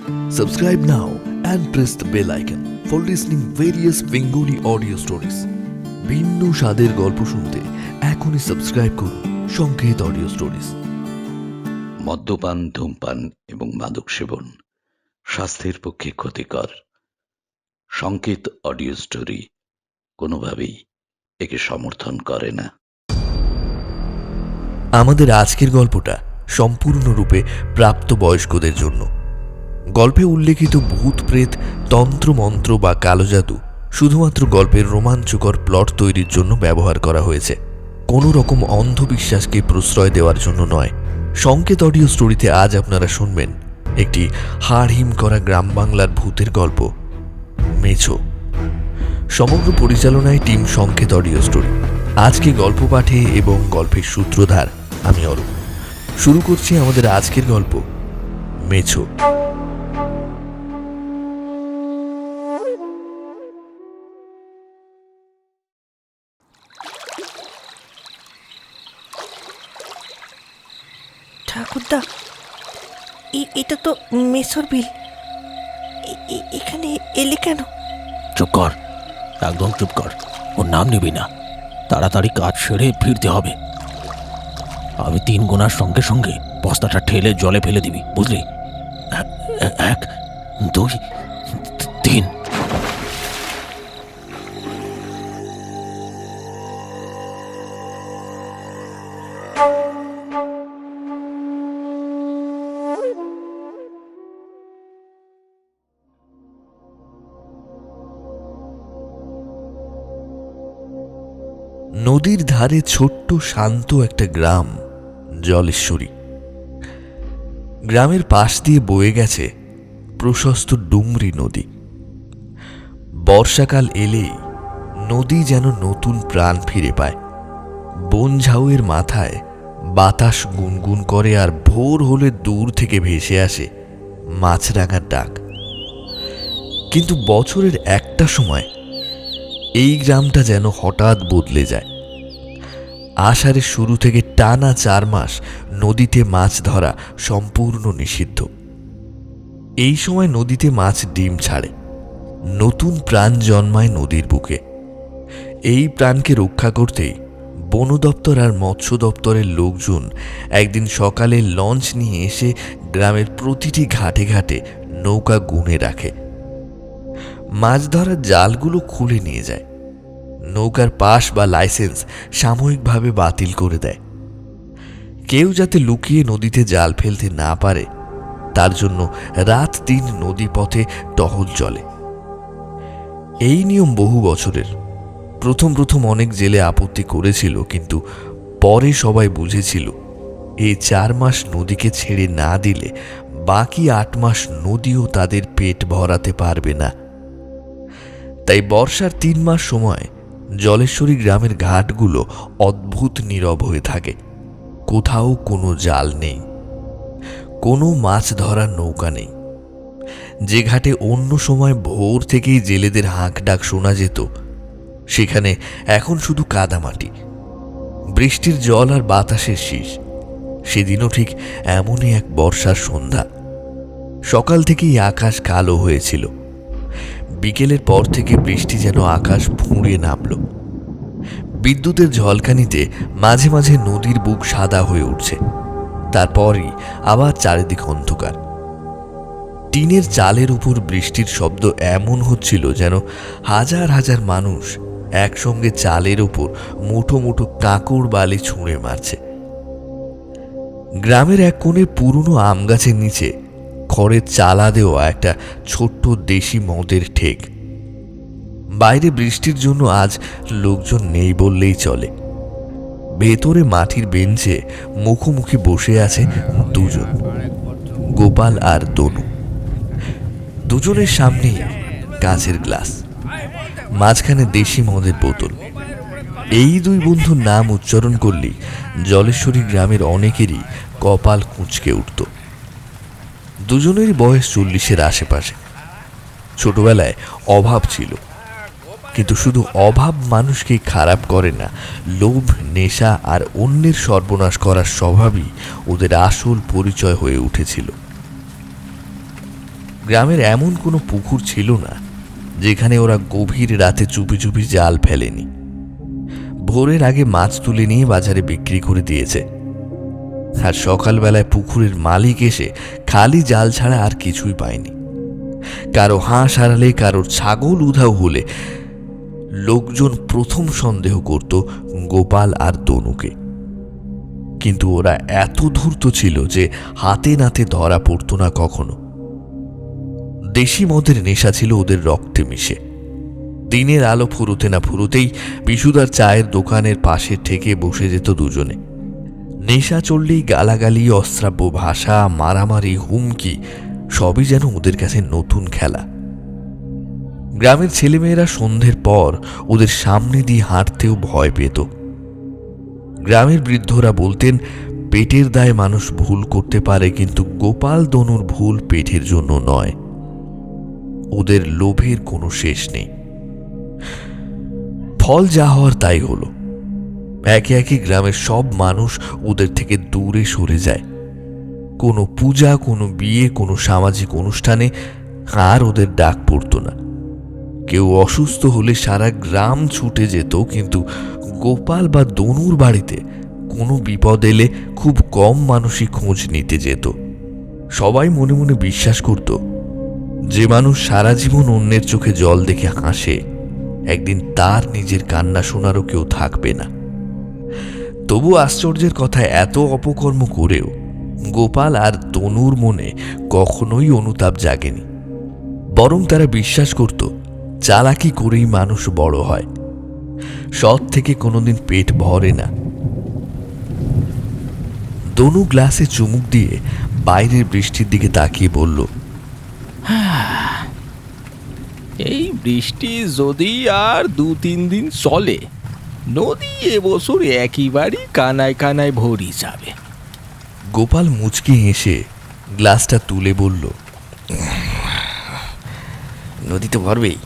Subscribe now and press the bell icon for listening various Bengali audio stories. ভিন্ন স্বাদের গল্প শুনতে এখনই সাবস্ক্রাইব করুন সংকেত অডিও স্টোরিজ। মদ্যপান, ধূমপান এবং মাদক সেবন স্বাস্থ্যের পক্ষে ক্ষতিকর। সংকেত অডিও স্টোরি কোনোভাবেই একে সমর্থন করে না। আমাদের আজকের গল্পটা সম্পূর্ণরূপে প্রাপ্তবয়স্কদের জন্য। গল্পে উল্লেখিত ভূত, প্রেত, তন্ত্রমন্ত্র বা কালো জাদু শুধুমাত্র গল্পের রোমাঞ্চকর প্লট তৈরির জন্য ব্যবহার করা হয়েছে, কোনো রকম অন্ধবিশ্বাসকে প্রশ্রয় দেওয়ার জন্য নয়। সংকেত অডিও স্টোরিতে আজ আপনারা শুনবেন একটি হাড়হিম করা গ্রাম বাংলার ভূতের গল্প, মেছো। সমগ্র পরিচালনায় টিম সংকেত অডিও স্টোরি। আজকে গল্প পাঠে এবং গল্পের সূত্রধার আমি অরূপ। শুরু করছি আমাদের আজকের গল্প, মেছো। ঠাকুরদা, এটা তো মেসোর বিল। এখানে এলে কেন? চুপ কর, একদম চুপ কর। ওর নাম নিবি না, তাড়াতাড়ি কাজ সেরে ফিরতে হবে। আমি 3 গোনার সঙ্গে সঙ্গে বস্তাটা ঠেলে জলে ফেলে দিবি, বুঝলি? 1, 2, 3। নদীর ধারে ছোট্ট শান্ত একটা গ্রাম, জলেশ্বরী। গ্রামের পাশ দিয়ে বয়ে গেছে প্রশস্ত ডুমরি নদী। বর্ষাকাল এলেই নদী যেন নতুন প্রাণ ফিরে পায়। বন ঝাউয়ের মাথায় বাতাস গুনগুন করে, আর ভোর হলে দূর থেকে ভেসে আসে মাছরাঙার ডাক। কিন্তু বছরের একটা সময় এই গ্রামটা যেন হঠাৎ বদলে যায়। আষাঢ়ের শুরু থেকে টানা 4 মাস নদীতে মাছ ধরা সম্পূর্ণ নিষিদ্ধ। এই সময় নদীতে মাছ ডিম ছাড়ে, নতুন প্রাণ জন্মায় নদীর বুকে। এই প্রাণকে রক্ষা করতেই বন দপ্তর আর মৎস্য দপ্তরের লোকজন একদিন সকালে লঞ্চ নিয়ে এসে গ্রামের প্রতিটি ঘাটে ঘাটে নৌকা গুনে রাখে। মাছ ধরার জালগুলো খুলে নিয়ে যায়। নৌকার পাশ বা লাইসেন্স সাময়িকভাবে বাতিল করে দেয়। কেউ যাতে লুকিয়ে নদীতে জাল ফেলতে না পারে তার জন্য রাত দিন নদীপথে টহল চলে। এই নিয়ম বহু বছরের। প্রথম অনেক জেলে আপত্তি করেছিল, কিন্তু পরে সবাই বুঝেছিল এই 4 মাস নদীকে ছেড়ে না দিলে বাকি 8 মাস নদীও তাদের পেট ভরাতে পারবে না। তাই বর্ষার 3 মাস সময় জলেশ্বরী গ্রামের ঘাটগুলো অদ্ভুত নীরব হয়ে থাকে। কোথাও কোনো জাল নেই, কোনো মাছ ধরার নৌকা নেই। যে ঘাটে অন্য সময় ভোর থেকেই জেলেদের হাঁক ডাক শোনা যেত, সেখানে এখন শুধু কাদামাটি, বৃষ্টির জল আর বাতাসের শীষ। সেদিনও ঠিক এমনই এক বর্ষার সন্ধ্যা। সকাল থেকেই আকাশ কালো হয়েছিল। বিকেলের পর থেকে বৃষ্টি যেন আকাশ ফুঁড়ে নামল। বিদ্যুতের ঝলকানিতে মাঝে মাঝে নদীর বুক সাদা হয়ে উঠছে। তারপরই আবার চারিদিক অন্ধকার। টিনের চালের উপর বৃষ্টির শব্দ এমন হচ্ছিল যেন হাজার হাজার মানুষ একসঙ্গে চালের উপর মুঠো মুঠো কাঁকড় বালি ছুঁড়ে মারছে। গ্রামের এক কোণে পুরনো আম গাছের নিচে খড়ের চালা দেওয়া একটা ছোট্ট দেশি মদের ঠেক। বাইরে বৃষ্টির জন্য আজ লোকজন নেই বললেই চলে। ভেতরে মাটির বেঞ্চে মুখোমুখি বসে আছে 2 জন, গোপাল আর তনু। দুজনের সামনেই কাঁচের গ্লাস, মাঝখানে দেশি মদের বোতল। এই 2 বন্ধুর নাম উচ্চারণ করলেই জলেশ্বরী গ্রামের অনেকেরই কপাল কুঁচকে উঠত। দুজনেরই বয়স 40-এর আশেপাশে। ছোটবেলায় অভাব ছিল, কিন্তু শুধু অভাব মানুষকে খারাপ করে না, লোভ, নেশা আর অন্যের সর্বনাশ করার স্বভাবই ওদের আসল পরিচয় হয়ে উঠেছিল। গ্রামের এমন কোনো পুকুর ছিল না যেখানে ওরা গভীর রাতে চুপি চুপি জাল ফেলেনি। ভোরের আগে মাছ তুলে নিয়ে বাজারে বিক্রি করে দিয়েছে। আর সকালবেলায় পুকুরের মালিক এসে খালি জাল ছাড়া আর কিছুই পায়নি। কারো হাঁস হারালে, কারোর ছাগল উধাও হলে লোকজন প্রথম সন্দেহ করত গোপাল আর দনুকে। কিন্তু ওরা এত ধূর্ত ছিল যে হাতে নাতে ধরা পড়ত না কখনো। দেশি মদের নেশা ছিল ওদের রক্তে মিশে। দিনের আলো ফুরোতে না ফুরোতেই বিশুদার চায়ের দোকানের পাশে ঠেকে বসে যেত দুজনে। নেশা চললেই গালাগালি, অশ্রাব্য ভাষা, মারামারি, হুমকি সবই যেন ওদের কাছে নতুন খেলা। গ্রামের ছেলেমেয়েরা সন্ধ্যের পর ওদের সামনে দিয়ে হাঁটতেও ভয় পেত। গ্রামের বৃদ্ধরা বলতেন, পেটের দায়ে মানুষ ভুল করতে পারে, কিন্তু গোপাল দনুর ভুল পেটের জন্য নয়। ওদের লোভের কোনো শেষ নেই। ফল যা হওয়ার তাই হলো। একে একে গ্রামের সব মানুষ ওদের থেকে দূরে সরে যায়। কোনো পূজা, কোনো বিয়ে, কোনো সামাজিক অনুষ্ঠানে আর ওদের ডাক পড়তো না। কেউ অসুস্থ হলে সারা গ্রাম ছুটে যেত, কিন্তু গোপাল বা দনুর বাড়িতে কোনো বিপদ এলে খুব কম মানুষই খোঁজ নিতে যেত। সবাই মনে মনে বিশ্বাস করত, যে মানুষ সারা জীবন অন্যের চোখে জল দেখে হাসে, একদিন তার নিজের কান্না শোনারও কেউ থাকবে না। তবু আশ্চর্যের কথা, এত অপকর্ম করেও গোপাল আর দনুর মনে কখনোই অনুতাপ জাগেনি। বরং তারা বিশ্বাস করত, চালাকি করেই মানুষ বড় হয়, সৎ থেকে কোনোদিন পেট ভরে না। দনু গ্লাসে চুমুক দিয়ে বাইরের বৃষ্টির দিকে তাকিয়ে বলল, এই বৃষ্টি যদি আর 2-3 দিন চলে, নদী এবছর একেবারেই কানায় কানায় ভরি যাবে। গোপাল মুচকি হেসে গ্লাসটা তুলে বলল, নদী তো ভরবেই,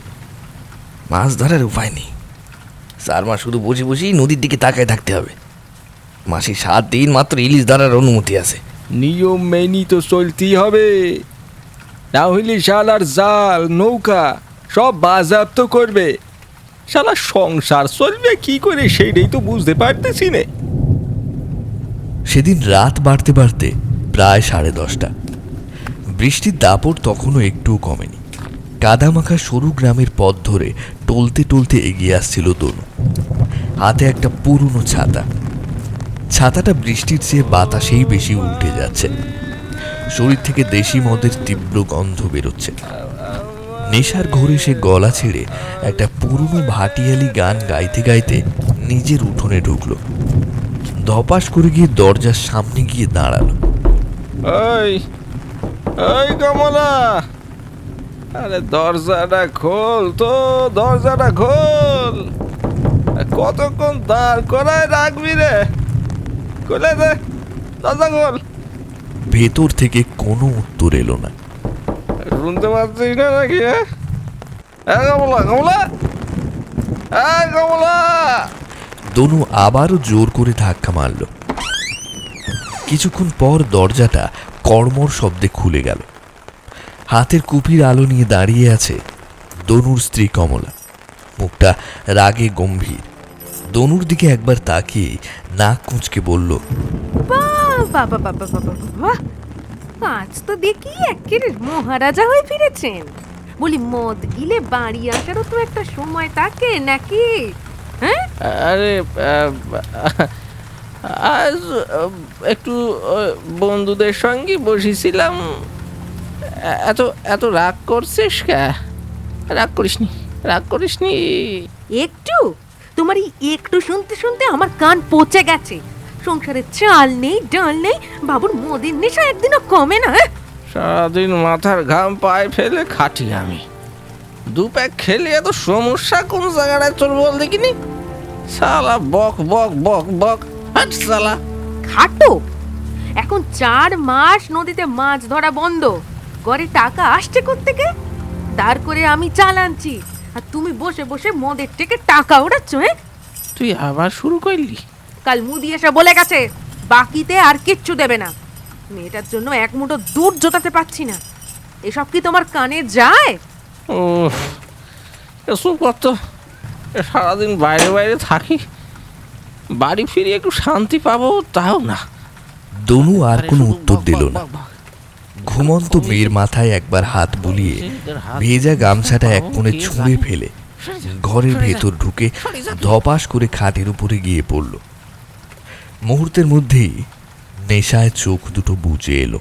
মাছ ধরার উপায় নেই। 4 মাস শুধু বসে বসেই নদীর দিকে তাকায় থাকতে হবে। মাসে 7 দিন মাত্র ইলিশ ধরার অনুমতি আছে। নিয়ম মেনি তো চলতেই হবে, না হইলে শালার জাল, নৌকা সব বাজেয়াপ্ত করবে। শালা সংসার চলবে কি করে সেইটাই তো বুঝতে পারতেছি না। সেদিন রাত বাড়তে বাড়তে প্রায় 10:30। বৃষ্টির দাপট তখনও একটুও কমেনি। কাদামাখা সরু গ্রামের পথ ধরে টলতে টলতে এগিয়ে আসছিল দনু। হাতে একটা পুরনো ছাতা। ছাতাটা বৃষ্টির চেয়ে বাতাসেই বেশি উল্টে যাচ্ছে। শরীর থেকে দেশি মদের তীব্র গন্ধ বেরোচ্ছে। নেশার ঘোরে সে গলা ছেড়ে একটা পুরনো ভাটিয়ালি গান গাইতে গাইতে নিজের উঠোনে ঢুকলো। ধপাস করে গিয়ে দরজার সামনে গিয়ে দাঁড়ালো। ওই ওই কমলা, আরে দরজাটা খোল তো, দরজাটা খোল। কতক্ষণ দাঁড় করায় রাখবি রে? খুলে দে, দরজা খোল। ভেতর থেকে কোনো উত্তর এলো না। শুনতে পাচ্ছিস না নাকি? কমলা, কমলা, কমলা। দনু আবারও জোর করে ধাক্কা মারল। কিছুক্ষণ পর দরজাটা কড়মড় শব্দে খুলে গেল। হাতের কুপির আলো নিয়ে দাঁড়িয়ে আছে দনুর স্ত্রী কমলা। মুখটা রাগে গম্ভীর। দনুর দিকে একবার তাকিয়ে নাক কুঁচকে বলল, বাবা বাবা বাবা বাবা, আজ তো দেখি একের মহারাজা হয়ে ফিরেছেন। বলি, মদ গিলে বাড়ি আসারও তো একটা সময় থাকে নাকি? হ্যাঁ, আরে আজ একটু বন্ধুদের সঙ্গে বসেছিলাম। এত এত রাগ করছিস কে? রাগ করিসনি, রাগ করিসনি। একটু তোমার এই একটু শুনতে শুনতে আমার কান পচে গেছে। সংসারে চাল নেই, ডাল নেই, বাবুর মদের নেশা একদিনও কমে না। সারাদিন মাথার ঘাম পায়ে ফেলে খাটি আমি। 2 প্যাক খেলে এত সমস্যা কোন জায়গায় তোর বল দেখিনি? শালা বক বক বক বক, হাট শালা। খাটো, এখন 4 মাস নদীতে মাছ ধরা বন্ধ। ঘরে টাকা আসছে কোত্থেকে? দাঁড় করে আমি চাল আনছি, আর তুমি বসে বসে মদের থেকে টাকা উড়াচ্ছ। তুই আবার শুরু করলি? কাল মুদি এসে বলে গেছে বাকিতে আর কিচ্ছু দেবে না। মেয়েটার জন্য এক মুঠো দুধ জোটাতে পারছি না। এসব কি তোমার কানে যায়? এসব কত, সারাদিন বাইরে বাইরে থাকি, বাড়ি ফিরে একটু শান্তি পাবো তাও না। দনু আর কোনো উত্তর দিল না। ঘুমন্ত মেয়ের মাথায় একবার হাত বুলিয়ে ভেজা গামছাটা এক কোণে ছুঁড়ে ফেলে ঘরের ভেতর ঢুকে ধপাস করে খাটের উপরে গিয়ে পড়ল। মুহূর্তের মধ্যেই নেশায় চোখ দুটো বুজে এলো।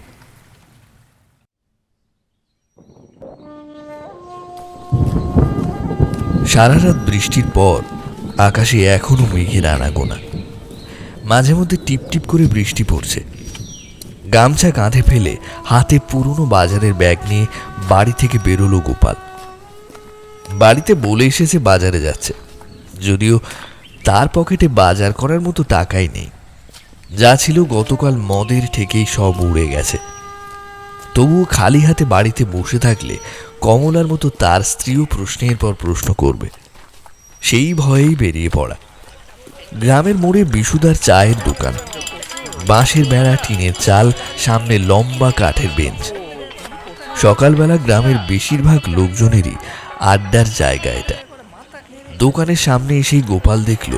সারা রাত বৃষ্টির পর আকাশে এখনো মেঘের আনাগোনা, মাঝে মধ্যে টিপটিপ করে বৃষ্টি পড়ছে। গামছা কাঁধে ফেলে হাতে পুরনো বাজারের ব্যাগ নিয়ে বাড়ি থেকে বেরোলো গোপাল। বাড়িতে বলে এসেছে বাজারে যাচ্ছে, যদিও তার পকেটে বাজার করার মতো টাকাই নেই। যা ছিল গতকাল মদের ঠেকেই সব উড়ে গেছে। তবুও খালি হাতে বাড়িতে বসে থাকলে কমলার মতো তার স্ত্রীও প্রশ্নের পর প্রশ্ন করবে, সেই ভয়েই বেরিয়ে পড়া। গ্রামের মোড়ে বিশুদার চায়ের দোকান, বাঁশের বেড়া, টিনের চাল, সামনে লম্বা কাঠের বেঞ্চ। সকালবেলা গ্রামের বেশিরভাগ লোকজনেরই আড্ডার জায়গা এটা। দোকানের সামনে এসেই গোপাল দেখল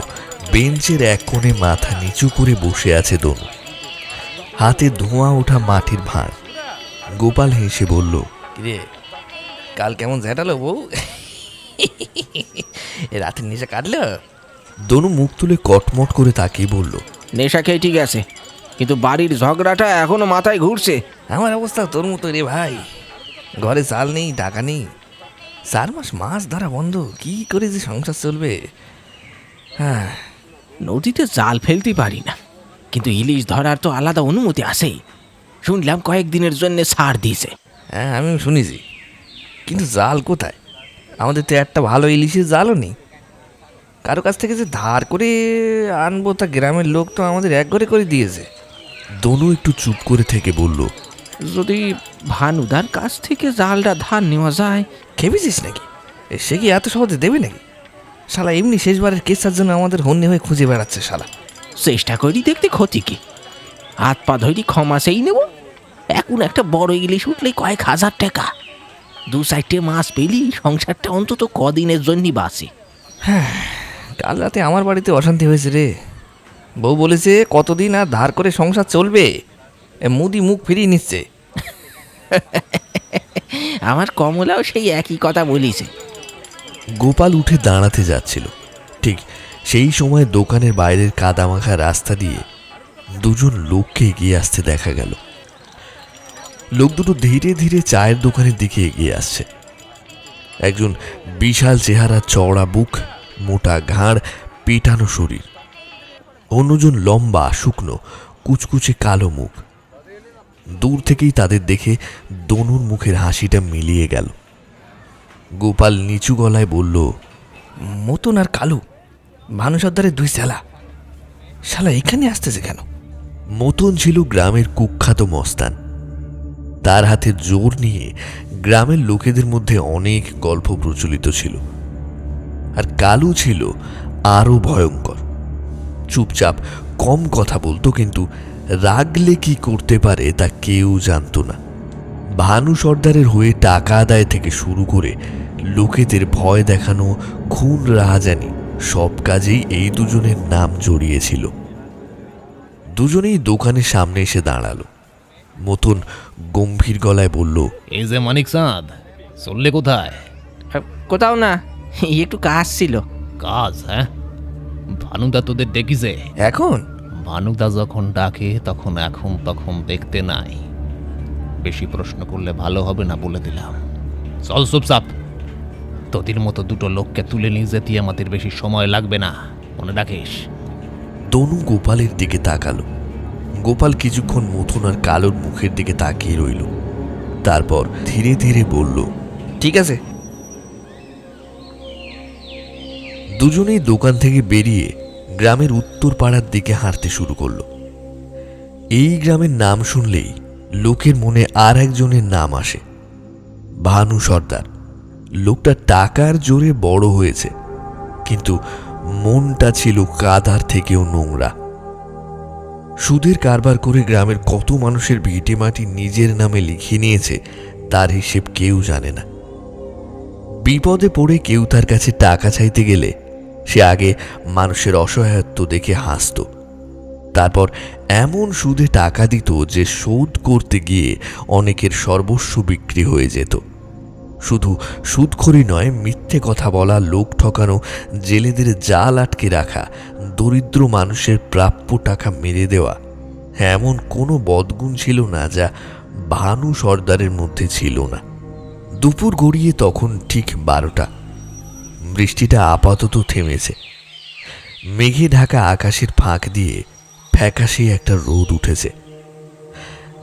বেঞ্চের এক কোণে মাথা নিচু করে বসে আছে দনু, হাতে ধোঁয়া ওঠা মাটির ভাঁড়। গোপাল হেসে বলল, কিরে, কাল কেমন ঝেঁটালো বউ? রাতের নেশা কাটলো? দনু মুখ তুলে কটমট করে তাকিয়ে বলল, নেশা খেয়ে ঠিক আছে, কিন্তু বাড়ির ঝগড়াটা এখনো মাথায় ঘুরছে। আমার অবস্থা তোর মতো রে ভাই। ঘরে চাল নেই, টাকা নেই, 4 মাস মাছ ধরা বন্ধ, কি করে যে সংসার চলবে? হ্যাঁ, নদীতে জাল ফেলতে পারি না, কিন্তু ইলিশ ধরার তো আলাদা অনুমতি আছে। শুনলাম কয়েকদিনের জন্য ছাড় দিয়েছে। হ্যাঁ আমি শুনেছি, কিন্তু জাল কোথায়? আমাদের তো একটা ভালো ইলিশের জালও নেই। কারো কাছ থেকে যে ধার করে আনবো, তা গ্রামের লোক তো আমাদের এক ঘরে করে দিয়েছে। দনু একটু চুপ করে থেকে বলল, যদি ভানুদার কাছ থেকে জালটা ধার নেওয়া যায়। খেপেছিস নাকি? সে কি এত সহজে দেবে নাকি? শালা এমনি শেষবারের কেসার জন্য আমাদের হন্যে হয়ে খুঁজে বেড়াচ্ছে শালা। চেষ্টা করি দেখতে ক্ষতি কি? হাত পা ধরি ক্ষমা সেই নেব। এখন একটা বড় ইলিশ উঠলেই কয়েক হাজার টাকা। 2-4টে মাছ পেলি সংসারটা অন্তত কদিনের জন্যই বাঁচে। কাল রাতে আমার বাড়িতে অশান্তি হয়েছে রে। বউ বলেছে কতদিন আর ধার করে সংসার চলবে, মুদি মুখ ফিরিয়ে নিচ্ছে। আমার কমলাও সেই একই কথা বলিছে। গোপাল উঠে দাঁড়াতে যাচ্ছিল, ঠিক সেই সময় দোকানের বাইরের কাদামাখা রাস্তা দিয়ে দুজন লোককে এগিয়ে আসতে দেখা গেল। লোক দুটো ধীরে ধীরে চায়ের দোকানের দিকে এগিয়ে আসছে। একজন বিশাল চেহারা, চওড়া বুক, মোটা ঘাড়, পেটানো শরীর। অন্যজন লম্বা, শুকনো, কুচকুচে কালো মুখ। দূর থেকেই তাদের দেখে দনুর মুখের হাসিটা মিলিয়ে গেল। গোপাল নিচু গলায় বলল, মতন আর কালু, ভানু সর্দারের 2 শালা। শালা এখানে আসতেছে কেন? মতন ছিল গ্রামের কুখ্যাত মস্তান। তার হাতে জোর নিয়ে গ্রামের লোকেদের মধ্যে অনেক গল্প প্রচলিত ছিল। আর কালু ছিল আরও ভয়ঙ্কর। চুপচাপ কম কথা বলতো, কিন্তু রাগলে কি করতে পারে তা কেউ জানত না। ভানু সর্দারের হয়ে টাকা আদায় থেকে শুরু করে লোকেদের ভয় দেখানো, খুন রাহাজানি, সব কাজেই এই দুজনের নাম জড়িয়েছিল। দুজনেই দোকানের সামনে এসে দাঁড়ালো। মতন গম্ভীর গলায় বলল, এই যে মানিক চাঁদ, চললে কোথায়? কোথাও না, একটু কাজ ছিল। কাজ? হ্যাঁ, ভানুদা তোদের ডেকেছে? এখন ভানুদা যখন ডাকে তখন তখন দেখতে নাই। বেশি প্রশ্ন করলে ভালো হবে না, বলে দিলাম। চল চুপচাপ। তোদের মতো 2টো লোককে তুলে নিয়ে যেতে আমাদের বেশি সময় লাগবে না, মনে রাখিস। দনু গোপালের দিকে তাকালো। গোপাল কিছুক্ষণ মথুন আর কালোর মুখের দিকে তাকিয়ে রইল। তারপর ধীরে ধীরে বলল, ঠিক আছে। দুজনেই দোকান থেকে বেরিয়ে গ্রামের উত্তর পাড়ার দিকে হাঁটতে শুরু করলো। এই গ্রামের নাম শুনলেই লোকের মনে আর একজনের নাম আসে, ভানু সর্দার। লোকটা টাকার জোরে বড় হয়েছে, কিন্তু মনটা ছিল কাদার থেকেও নোংরা। সুদের কারবার করে গ্রামের কত মানুষের ভিটে মাটি নিজের নামে লিখিয়ে নিয়েছে তার হিসেব কেউ জানে না। বিপদে পড়ে কেউ তার কাছে টাকা চাইতে গেলে সে আগে মানুষের অসহায়ত্ব দেখে হাসত, তারপর এমন সুদে টাকা দিত যে শোধ করতে গিয়ে অনেকের সর্বস্ব বিক্রি হয়ে যেত। শুধু সুদখোরি নয়, মিথ্যে কথা বলা, লোক ঠকানো, জেলেদের জাল আটকে রাখা, দরিদ্র মানুষের প্রাপ্য টাকা মেরে দেওয়া, এমন কোনো বদগুণ ছিল না যা ভানু সর্দারের মধ্যে ছিল না। দুপুর গড়িয়ে তখন ঠিক 12টা। বৃষ্টিটা আপাতত থেমেছে। মেঘে ঢাকা আকাশের ফাঁক দিয়ে ফ্যাকাশে একটা রোদ উঠেছে।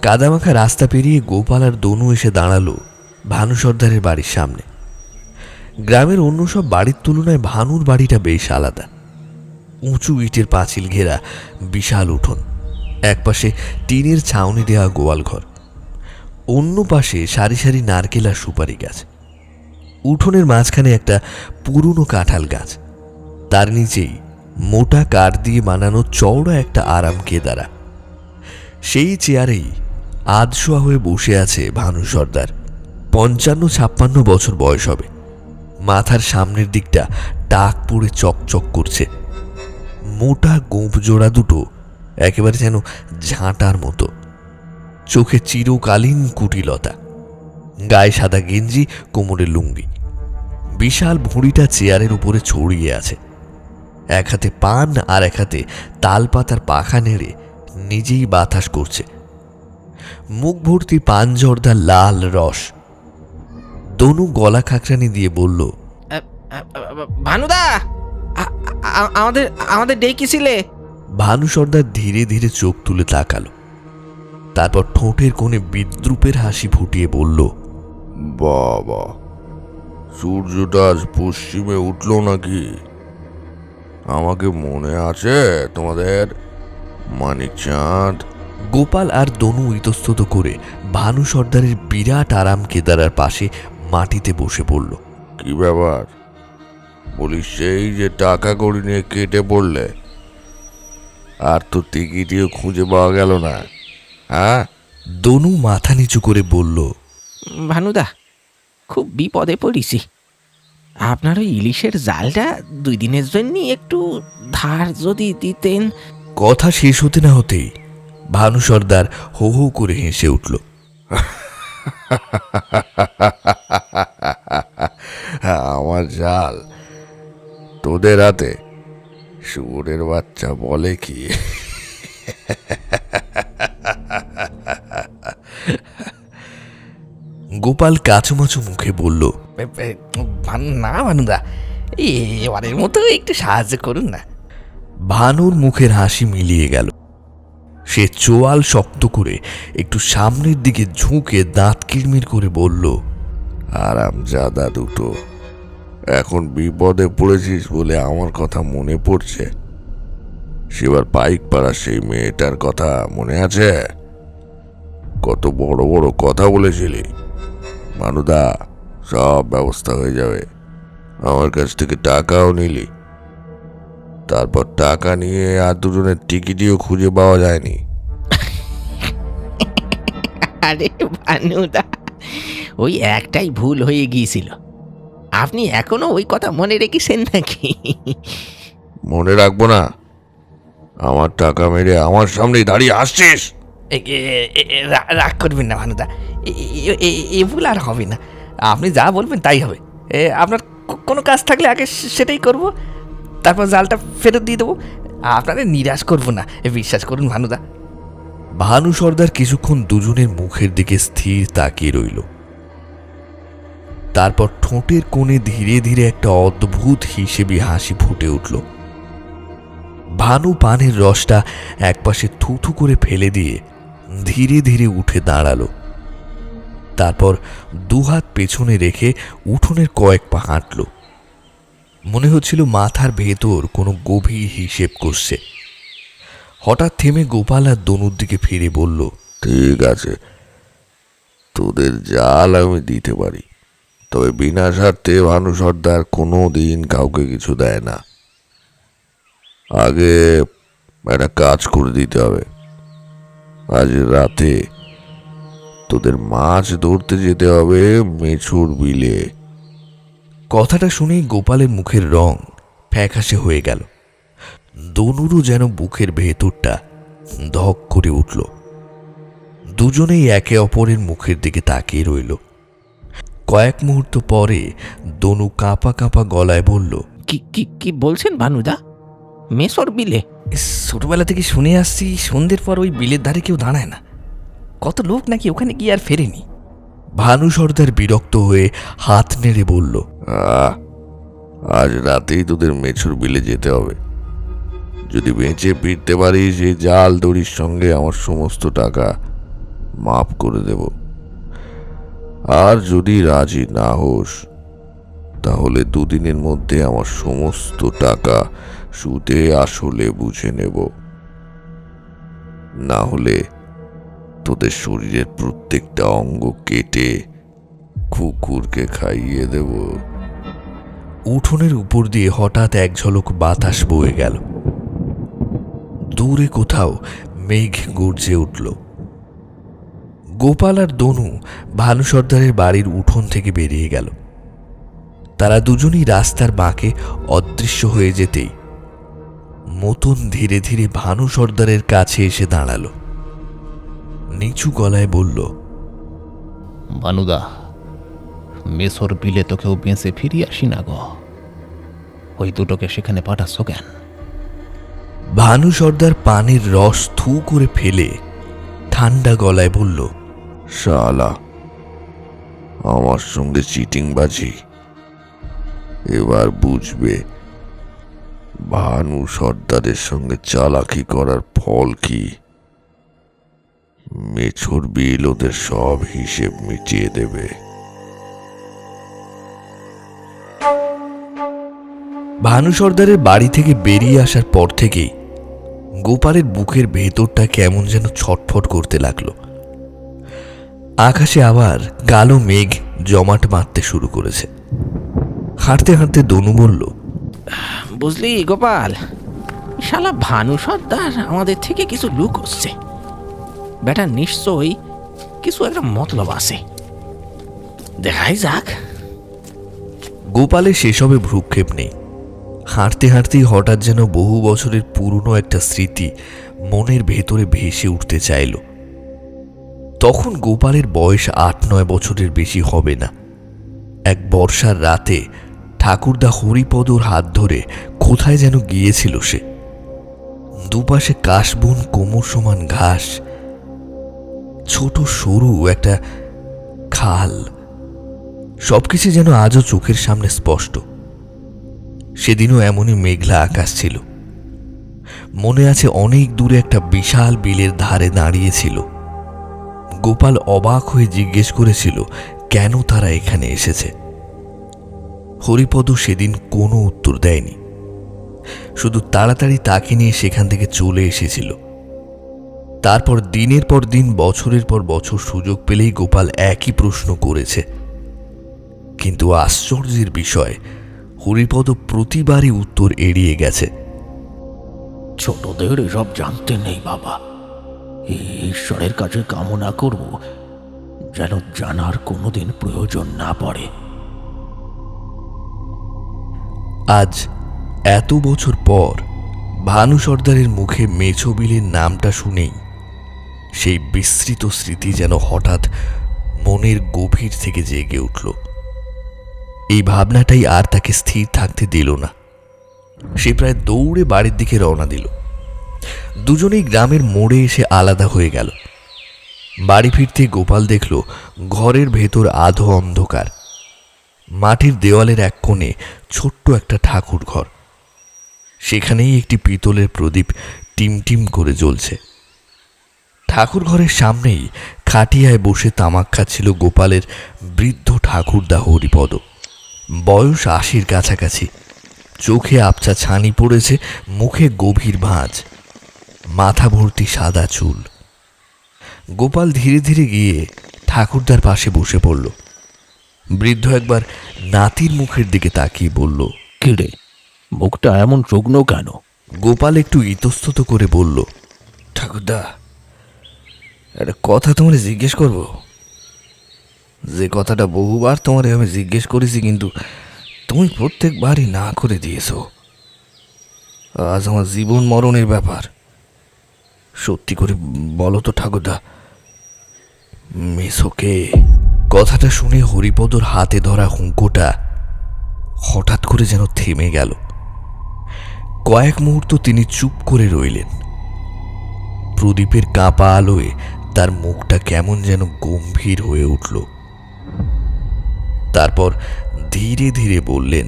কাদামাখা রাস্তা পেরিয়ে গোপাল আর দনু এসে দাঁড়ালো ভানু সর্দারের বাড়ির সামনে। গ্রামের অন্য সব বাড়ির তুলনায় ভানুর বাড়িটা বেশ আলাদা। উঁচু ইটের পাঁচিল ঘেরা বিশাল উঠোন, একপাশে টিনের ছাউনি দেওয়া গোয়াল ঘর, অন্য পাশে সারি সারি নারকেল আর সুপারি গাছ। উঠোনের মাঝখানে একটা পুরনো কাঁঠাল গাছ, তার নিচেই মোটা কাঠ দিয়ে বানানো চওড়া একটা আরাম কেদারা। সেই চেয়ারেই আধশোয়া হয়ে বসে আছে ভানু সর্দার। 55-56 বছর বয়স হবে। মাথার সামনের দিকটা টাক পড়ে চকচক করছে। মোটা গোঁফ জোড়া দুটো একেবারে যেন ঝাঁটার মতো। চোখে চিরকালীন কুটিলতা। গায়ে সাদা গেঞ্জি, কোমরে লুঙ্গি। বিশাল ভুঁড়িটা চেয়ারের উপরে ছড়িয়ে আছে। এক হাতে পান আর এক হাতে তালপাতার পাখা নেড়ে নিজেই বাতাস করছে। মুখ ভর্তি পান জর্দার লাল রস। দনু গলা খাকরানি দিয়ে বলল, ভানুদা, আমাদের আমাদের ডেকেছিলে? ভানু সর্দার ধীরে ধীরে চোখ তুলে তাকালো, তারপর ঠোঁটের কোণে বিদ্রুপের হাসি ফুটিয়ে বলল, বাবা, সূর্যটা আজ পশ্চিমে উঠল নাকি? আমাকে মনে আছে তোমাদের মানিকচাঁদ? গোপাল আর দনু ইতস্তত করে ভানু সর্দারের বিরাট আরাম কেদারার পাশে মাটিতে বসে পড়ল। কি ব্যাপার? বলি, সেই যে টাকা কড়ি নিয়ে কেটে পড়লে, আর তো টিকিটিও খুঁজে পাওয়া গেল না, হ্যাঁ? দনু মাথা নিচু করে বলল, ভানুদা, খুব বিপদে পড়িছি। আপনার ওই ইলিশের জালটা 2 দিনের জন্য একটু ধার যদি দিতেন। কথা শেষ হতে না হতেই ভানু সর্দার হো হো করে হেসে উঠল। আমার জাল তোদের হাতে? শুয়োরের বাচ্চা বলে কি? গোপাল কাচুমাচু মুখে বলল, না ভানুদা, এবারের মতো একটু সাহায্য করুন না। ভানুর মুখের হাসি মিলিয়ে গেল। সে চোয়াল শক্ত করে একটু সামনের দিকে ঝুঁকে দাঁত কিড়মির করে বলল, আরামজাদা দুটো, এখন বিপদে পড়েছিস বলে আমার কথা মনে পড়ছে। সেবার পাইক পাড়া সেই মেয়েটার কথা মনে আছে? কত বড় বড় কথা বলেছিলি। ভানুদা, সব ব্যবস্থা হয়ে যাবে। আমার কাছ থেকে টাকাও নিলি, তারপর টাকা নিয়ে আর দুজনের টিকিটিও খুঁজে পাওয়া যায়নি। আরে ভানুদা, ওই একটাই ভুল হয়ে গিয়েছিল। আপনি এখনো ওই কথা মনে রেখেছেন নাকি? মনে রাখবো না? আমার টাকা মেরে আমার সামনেই দাঁড়িয়ে আসছিস। রাগ করবেন না ভানুদা, এ ভুল আর হবে না। আপনি যা বলবেন তাই হবে। আপনার কোনো কাজ থাকলে আগে সেটাই করব, তারপর জালটা ফেরত দিয়ে দেবো। আপনাদের নিরাশ করব না, বিশ্বাস করুন ভানুদা। ভানু সর্দার কিছুক্ষণ দুজনের মুখের দিকে স্থির তাকিয়ে রইল। তারপর ঠোঁটের কোণে ধীরে ধীরে একটা অদ্ভুত হিসেবি হাসি ফুটে উঠল। ভানু পানের রসটা একপাশে থুথু করে ফেলে দিয়ে ধীরে ধীরে উঠে দাঁড়ালো। তারপর দুহাত পেছনে রেখে উঠোনের কয়েক পা হাঁটল। মনে হচ্ছিল মাথার ভেতর কোনো গভীর হিসেব করছে। হঠাৎ থেমে গোপাল আর দনুর দিকে ফিরে বলল, ঠিক আছে, তোদের জাল আমি দিতে পারি, তবে বিনা স্বার্থে ভানু সর্দার কোনো দিন কাউকে কিছু দেয় না। আগে একটা কাজ করে দিতে হবে। আজ রাতে তোদের মাছ ধরতে যেতে হবে মেছুর বিলে। কথাটা শুনেই গোপালের মুখের রং ফ্যাকাশে হয়ে গেল। দনুরও যেন বুকের ভেতরটা ধক করে উঠল। দুজনেই একে অপরের মুখের দিকে তাকিয়ে রইল। কয়েক মুহূর্ত পরে দনু কাঁপা কাঁপা গলায় বলল, কি কি কি বলছেন ভানুদা? মেসর বিলে? ছোটবেলা থেকে শুনে আসছি সন্ধ্যের পর ওই বিলের ধারে কেউ দাঁড়ায় না। কত লোক নাকি ওখানে গিয়ে আর ফেরেনি। ভানু সর্দার বিরক্ত হয়ে হাত নেড়ে বলল, আজ রাতেই তোদের মেছুর বিলে যেতে হবে। যদি বেঁচে ফিরতে পারিস এই জাল দড়ির সঙ্গে আমার সমস্ত টাকা মাফ করে দেব। আর যদি রাজি না হোস তাহলে দুদিনের মধ্যে আমার সমস্ত টাকা সুদে আসলে বুঝে নেব। না হলে তোদের শরীরের প্রত্যেকটা অঙ্গ কেটে কুকুরকে খাইয়ে দেব। উঠোনের উপর দিয়ে হঠাৎ এক ঝলক বাতাস বয়ে গেল। দূরে কোথাও মেঘ গর্জে উঠল। গোপাল আর দনু ভানু সর্দারের বাড়ির উঠোন থেকে বেরিয়ে গেল। তারা দুজনই রাস্তার বাঁকে অদৃশ্য হয়ে যেতেই মতন ধীরে ধীরে ভানু সর্দারের কাছে এসে দাঁড়ালো। নিচু গলায় বলল, ভানুদা, মেসর বিলে তো কেউ বেঁচে ফিরিয়ে আসি না গো। ওই দুটোকে সেখানে পাঠাচ্ছ কেন? ভানু সর্দার পানের রস থু করে ফেলে ঠান্ডা গলায় বলল, শালা আমার সঙ্গে চিটিংবাজি। এবার বুঝবে ভানু সর্দারের সঙ্গে চালাকি করার ফল কি। মেছর বিল ওদের সব হিসেব মিটিয়ে দেবে। ভানু সর্দারের বাড়ি থেকে বেরিয়ে আসার পর থেকেই গোপালের বুকের ভেতরটা কেমন যেন ছটফট করতে লাগলো। আকাশে আবার কালো মেঘ জমাট বাঁধতে শুরু করেছে। হাঁটতে হাঁটতে দনু বলল, বুঝলি গোপাল, শালা ভানু সর্দার আমাদের থেকে কিছু লুক হচ্ছে। বেটা নিশ্চয়ই কিছু একটা মতলব আছে, দেখাই যাক। গোপালের সেসবে ভ্রুক্ষেপ নেই। হাঁটতে হাঁটতেই হঠাৎ যেন বহু বছরের পুরনো একটা স্মৃতি মনের ভেতরে ভেসে উঠতে চাইল। তখন গোপালের বয়স ৮-৯ বছরের বেশি হবে না। এক বর্ষার রাতে ঠাকুরদা হরিপদর হাত ধরে কোথায় যেন গিয়েছিল সে। দুপাশে কাশবন, কোমর সমান ঘাস, ছোট সরু একটা খাল, সবকিছু যেন আজও চোখের সামনে স্পষ্ট। সেদিনও এমনই মেঘলা আকাশ ছিল। মনে আছে অনেক দূরে একটা বিশাল বিলের ধারে দাঁড়িয়েছিল। গোপাল অবাক হয়ে জিজ্ঞেস করেছিল কেন তারা এখানে এসেছে। হরিপদ সেদিন কোনো উত্তর দেয়নি, শুধু তাড়াতাড়ি তাকে নিয়ে সেখান থেকে চলে এসেছিল। তারপর দিনের পর দিন, বছরের পর বছর সুযোগ পেলেই গোপাল একই প্রশ্ন করেছে, কিন্তু আশ্চর্যের বিষয় হরিপদ প্রতিবারই উত্তর এড়িয়ে গেছে। ছোটদের এসব জানতে নেই বাবা। ঈশ্বরের কাছে কামনা করব যেন জানার কোনোদিন প্রয়োজন না পড়ে। আজ এত বছর পর ভানু সর্দারের মুখে মেছো বিলের নামটা শুনেই সেই বিস্তৃত স্মৃতি যেন হঠাৎ মনের গভীর থেকে জেগে উঠল। এই ভাবনাটাই আর তাকে স্থির থাকতে দিল না। সে প্রায় দৌড়ে বাড়ির দিকে রওনা দিল। দুজনেই গ্রামের মোড়ে এসে আলাদা হয়ে গেল। বাড়ি ফিরতে গোপাল দেখল ঘরের ভেতর আধো অন্ধকার। মাটির দেওয়ালের এক কোণে ছোট্ট একটা ঠাকুর ঘর। সেখানেই একটি পিতলের প্রদীপ টিমটিম করে জ্বলছে। ঠাকুর ঘরের সামনেই খাটিয়ায় বসে তামাক খাচ্ছিল গোপালের বৃদ্ধ ঠাকুরদা হরিপদ। বয়স ৮০-র কাছাকাছি। চোখে আবছা ছানি পড়েছে, মুখে গভীর ভাঁজ, মাথা ভর্তি সাদা চুল। গোপাল ধীরে ধীরে গিয়ে ঠাকুরদার পাশে বসে পড়ল। বৃদ্ধ একবার নাতির মুখের দিকে তাকিয়ে বলল, কিরে, মুখটা এমন শুকনো কেন? গোপাল একটু ইতস্তত করে বলল, ঠাকুরদা, একটা কথা তোমার জিজ্ঞেস করব। যে কথাটা বহুবার তোমারে আমি জিজ্ঞেস করেছি, কিন্তু তুমি প্রত্যেকবারই না করে দিয়েছো। আজ আমার জীবন মরণের ব্যাপার। সত্যি করে বলো তো ঠাকুরদা, মেসোকে? কথাটা শুনে হরিপদর হাতে ধরা হুঁকোটা হঠাৎ করে যেন থেমে গেল। কয়েক মুহূর্ত তিনি চুপ করে রইলেন। প্রদীপের কাঁপা আলোয় তার মুখটা কেমন যেন গম্ভীর হয়ে উঠল। তারপর ধীরে ধীরে বললেন,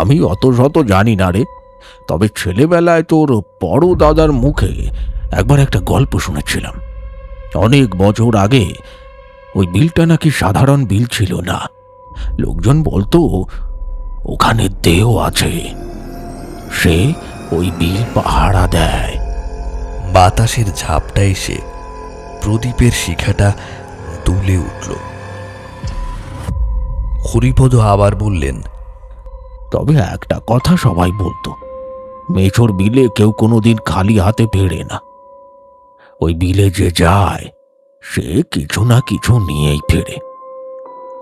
আমি অত শত জানি না রে, তবে ছেলেবেলায় তোর বড় দাদার মুখে একবার একটা গল্প শুনেছিলাম। অনেক বছর আগে ওই বিলটা নাকি সাধারণ বিল ছিল না। লোকজন বলতো ওখানে দেহ আছে, সে ওই বিল পাহারা দেয়। বাতাসের ঝাপটা এসে প্রদীপের শিখাটা দুলে উঠল। হরিপদ আবার বললেন, তবে একটা কথা সবাই বলতো, মেছর বিলে কেউ কোনোদিন খালি হাতে ফেরে না। ওই বিলে যে যায় সে কিছু না কিছু নিয়েই ফেরে।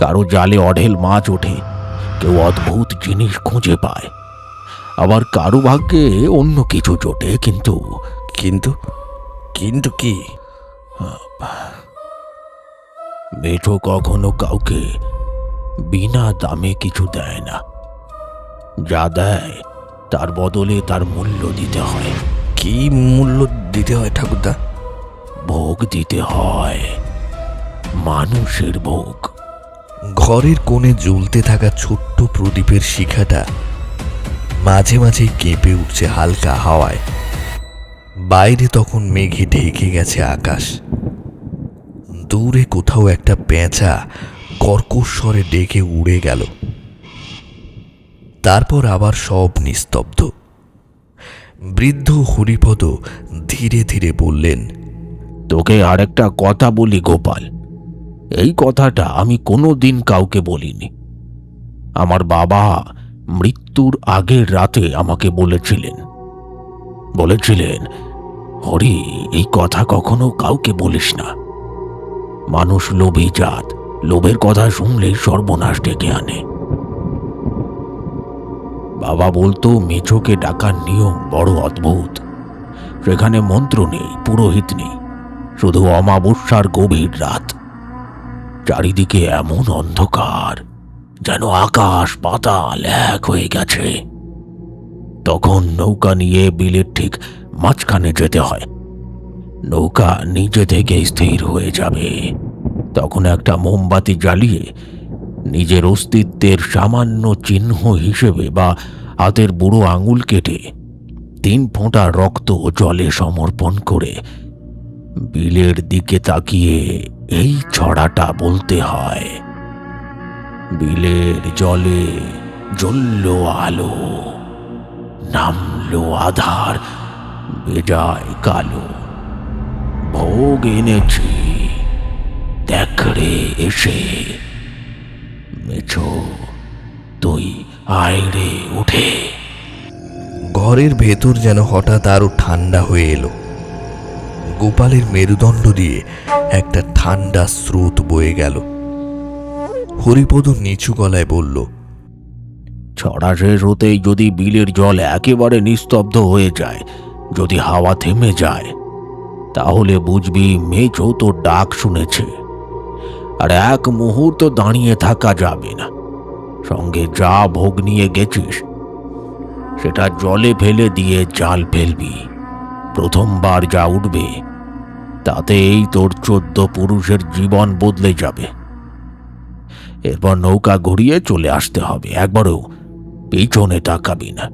কারো জালে অঢেল মাছ ওঠে, কেউ অদ্ভুত জিনিস খুঁজে পায়, আবার কারো ভাগ্যে অন্য কিছু জোটে। কিন্তু কিন্তু কিন্তু কি? মেঠো কখনো কাউকে বিনা দামে কিছু দেয় না। যা দেয় তার বদলে তার মূল্য দিতে হয়। কি মূল্য দিতে হয় ঠাকুরদা? ভোগ দিতে হয়, মানুষের ভোগ। ঘরের কোণে জ্বলতে থাকা ছোট্ট প্রদীপের শিখাটা মাঝে মাঝে কেঁপে উঠছে হালকা হাওয়ায়। বাইরে তখন মেঘে ঢেকে গেছে আকাশ। দূরে কোথাও একটা পেঁচা কর্কশ স্বরে ডেকে উড়ে গেল। তারপর আবার সব নিস্তব্ধ। বৃদ্ধ হরিপদ ধীরে ধীরে বললেন, তোকে আরেকটা কথা বলি গোপাল, এই কথাটা আমি কোনোদিন কাউকে বলিনি। আমার বাবা মৃত্যুর আগের রাতে আমাকে বলেছিলেন, হরি, এই কথা কখনো কাউকে বলিস না। মানুষ লোভী জাত, লোভের কথা শুনলেই সর্বনাশ ডেকে আনে। বাবা বলতো মেছোকে ডাকার নিয়ম বড় অদ্ভুত। সেখানে মন্ত্র নেই, পুরোহিত নেই, শুধু অমাবস্যার গভীর রাত। চারিদিকে এমন অন্ধকার যেন আকাশ পাতাল এক হয়ে গেছে। তখন নৌকা নিয়ে বিলের ঠিক মাঝখানে যেতে হয়। নৌকা নিজে থেকে স্থির হয়ে যাবে। তখন একটা মোমবাতি জ্বালিয়ে নিজের অস্তিত্বের সামান্য চিহ্ন হিসেবে বা হাতের বুড়ো আঙুল কেটে 3 ফোঁটা রক্ত জলে সমর্পণ করে বিলের দিকে তাকিয়ে এই ছড়াটা বলতে হয়, বিলের জলে জ্বলল আলো, নামলো আধার, বেজায় কালো, ভোগ এনেছি দেখ রে এসে, মেছো তুই আয় রে উঠে। ঘরের ভেতর যেন হঠাৎ আরো ঠান্ডা হয়ে এলো। গোপালের মেরুদণ্ড দিয়ে একটা ঠান্ডা স্রোত বয়ে গেল। হরিপদ নিচু গলায় বলল, ছড়া শেষ হতেই যদি বিলের জল একেবারে নিস্তব্ধ হয়ে যায়, যদি হাওয়া থেমে যায়, তাহলে বুঝবি মেছো তোর ডাক শুনেছে। আর এক মুহূর্ত দাঁড়িয়ে থাকা যাবে না। সঙ্গে যা ভোগ নিয়ে গেছিস সেটা জলে ফেলে দিয়ে জাল ফেলবি। প্রথমবার যা উঠবে তাতেই তোর 14 পুরুষের জীবন বদলে যাবে। এরপর নৌকা ঘুরিয়ে চলে আসতে হবে, একবারও পিছনে তাকাবি না।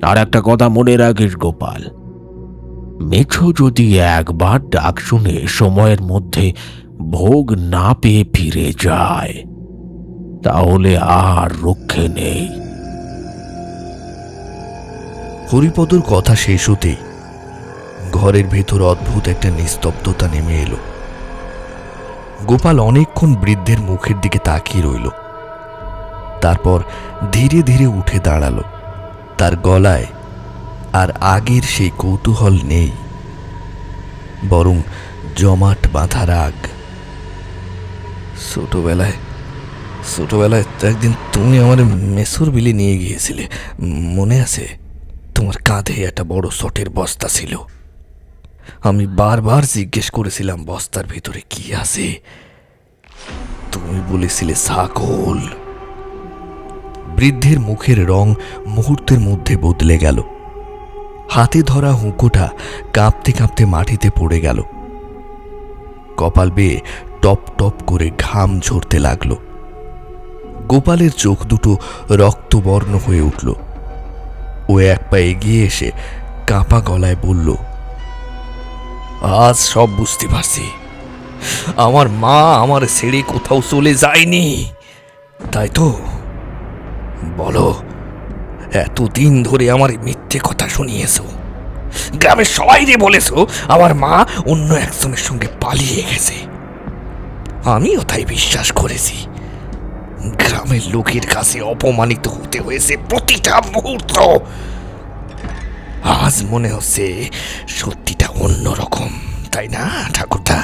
আর একটা কথা মনে রাখিস গোপাল, মেছো যদি একবার ডাক শুনে সময়ের মধ্যে ভোগ না পেয়ে ফিরে যায়, তাহলে আর রক্ষে নেই। হরিপদর কথা শেষ হতেই ঘরের ভেতর অদ্ভুত একটা নিস্তব্ধতা নেমে এলো। গোপাল অনেকক্ষণ বৃদ্ধের মুখের দিকে তাকিয়ে রইল। তারপর ধীরে ধীরে উঠে দাঁড়ালো। তার গলায় আর আগের সেই কৌতূহল নেই, বরং জমাট বাঁধা রাগ। ছোটবেলায় ছোটবেলায় তো একদিন তুমি আমার মেসোর বিলে নিয়ে গিয়েছিলে, মনে আছে? তোমার কাঁধে একটা বড় শটের বস্তা ছিল। আমি বারবার জিজ্ঞেস করেছিলাম বস্তার ভিতরে কি আছে। তুমি বলেছিলে ছাগল। বৃদ্ধের মুখের রং মুহূর্তের মধ্যে বদলে গেল। হাতে ধরা হুঁকোটা কাঁপতে কাঁপতে মাটিতে পড়ে গেল। কপাল বেয়ে টপ টপ করে ঘাম ঝরতে লাগলো। গোপালের চোখ দুটো রক্তবর্ণ হয়ে উঠল। ও এক পা এগিয়ে এসে কাঁপা গলায় বলল, আজ সব বুঝতে পারছি। আমার মা আমার ছেড়ে কোথাও চলে যায়নি, তাই তো? বলো, এতদিন ধরে আমার মিথ্যে কথা শুনিয়েছো, গ্রামের সবাই যে বলেছো আমার মা অন্য একজনের সঙ্গে পালিয়ে গেছে। আমিও তাই বিশ্বাস করেছি। গ্রামের লোকের কাছে অপমানিত হতে হয়েছে প্রতিটা মুহূর্ত। আজ মনে হচ্ছে সত্যিটা অন্যরকম, তাই না ঠাকুরদা?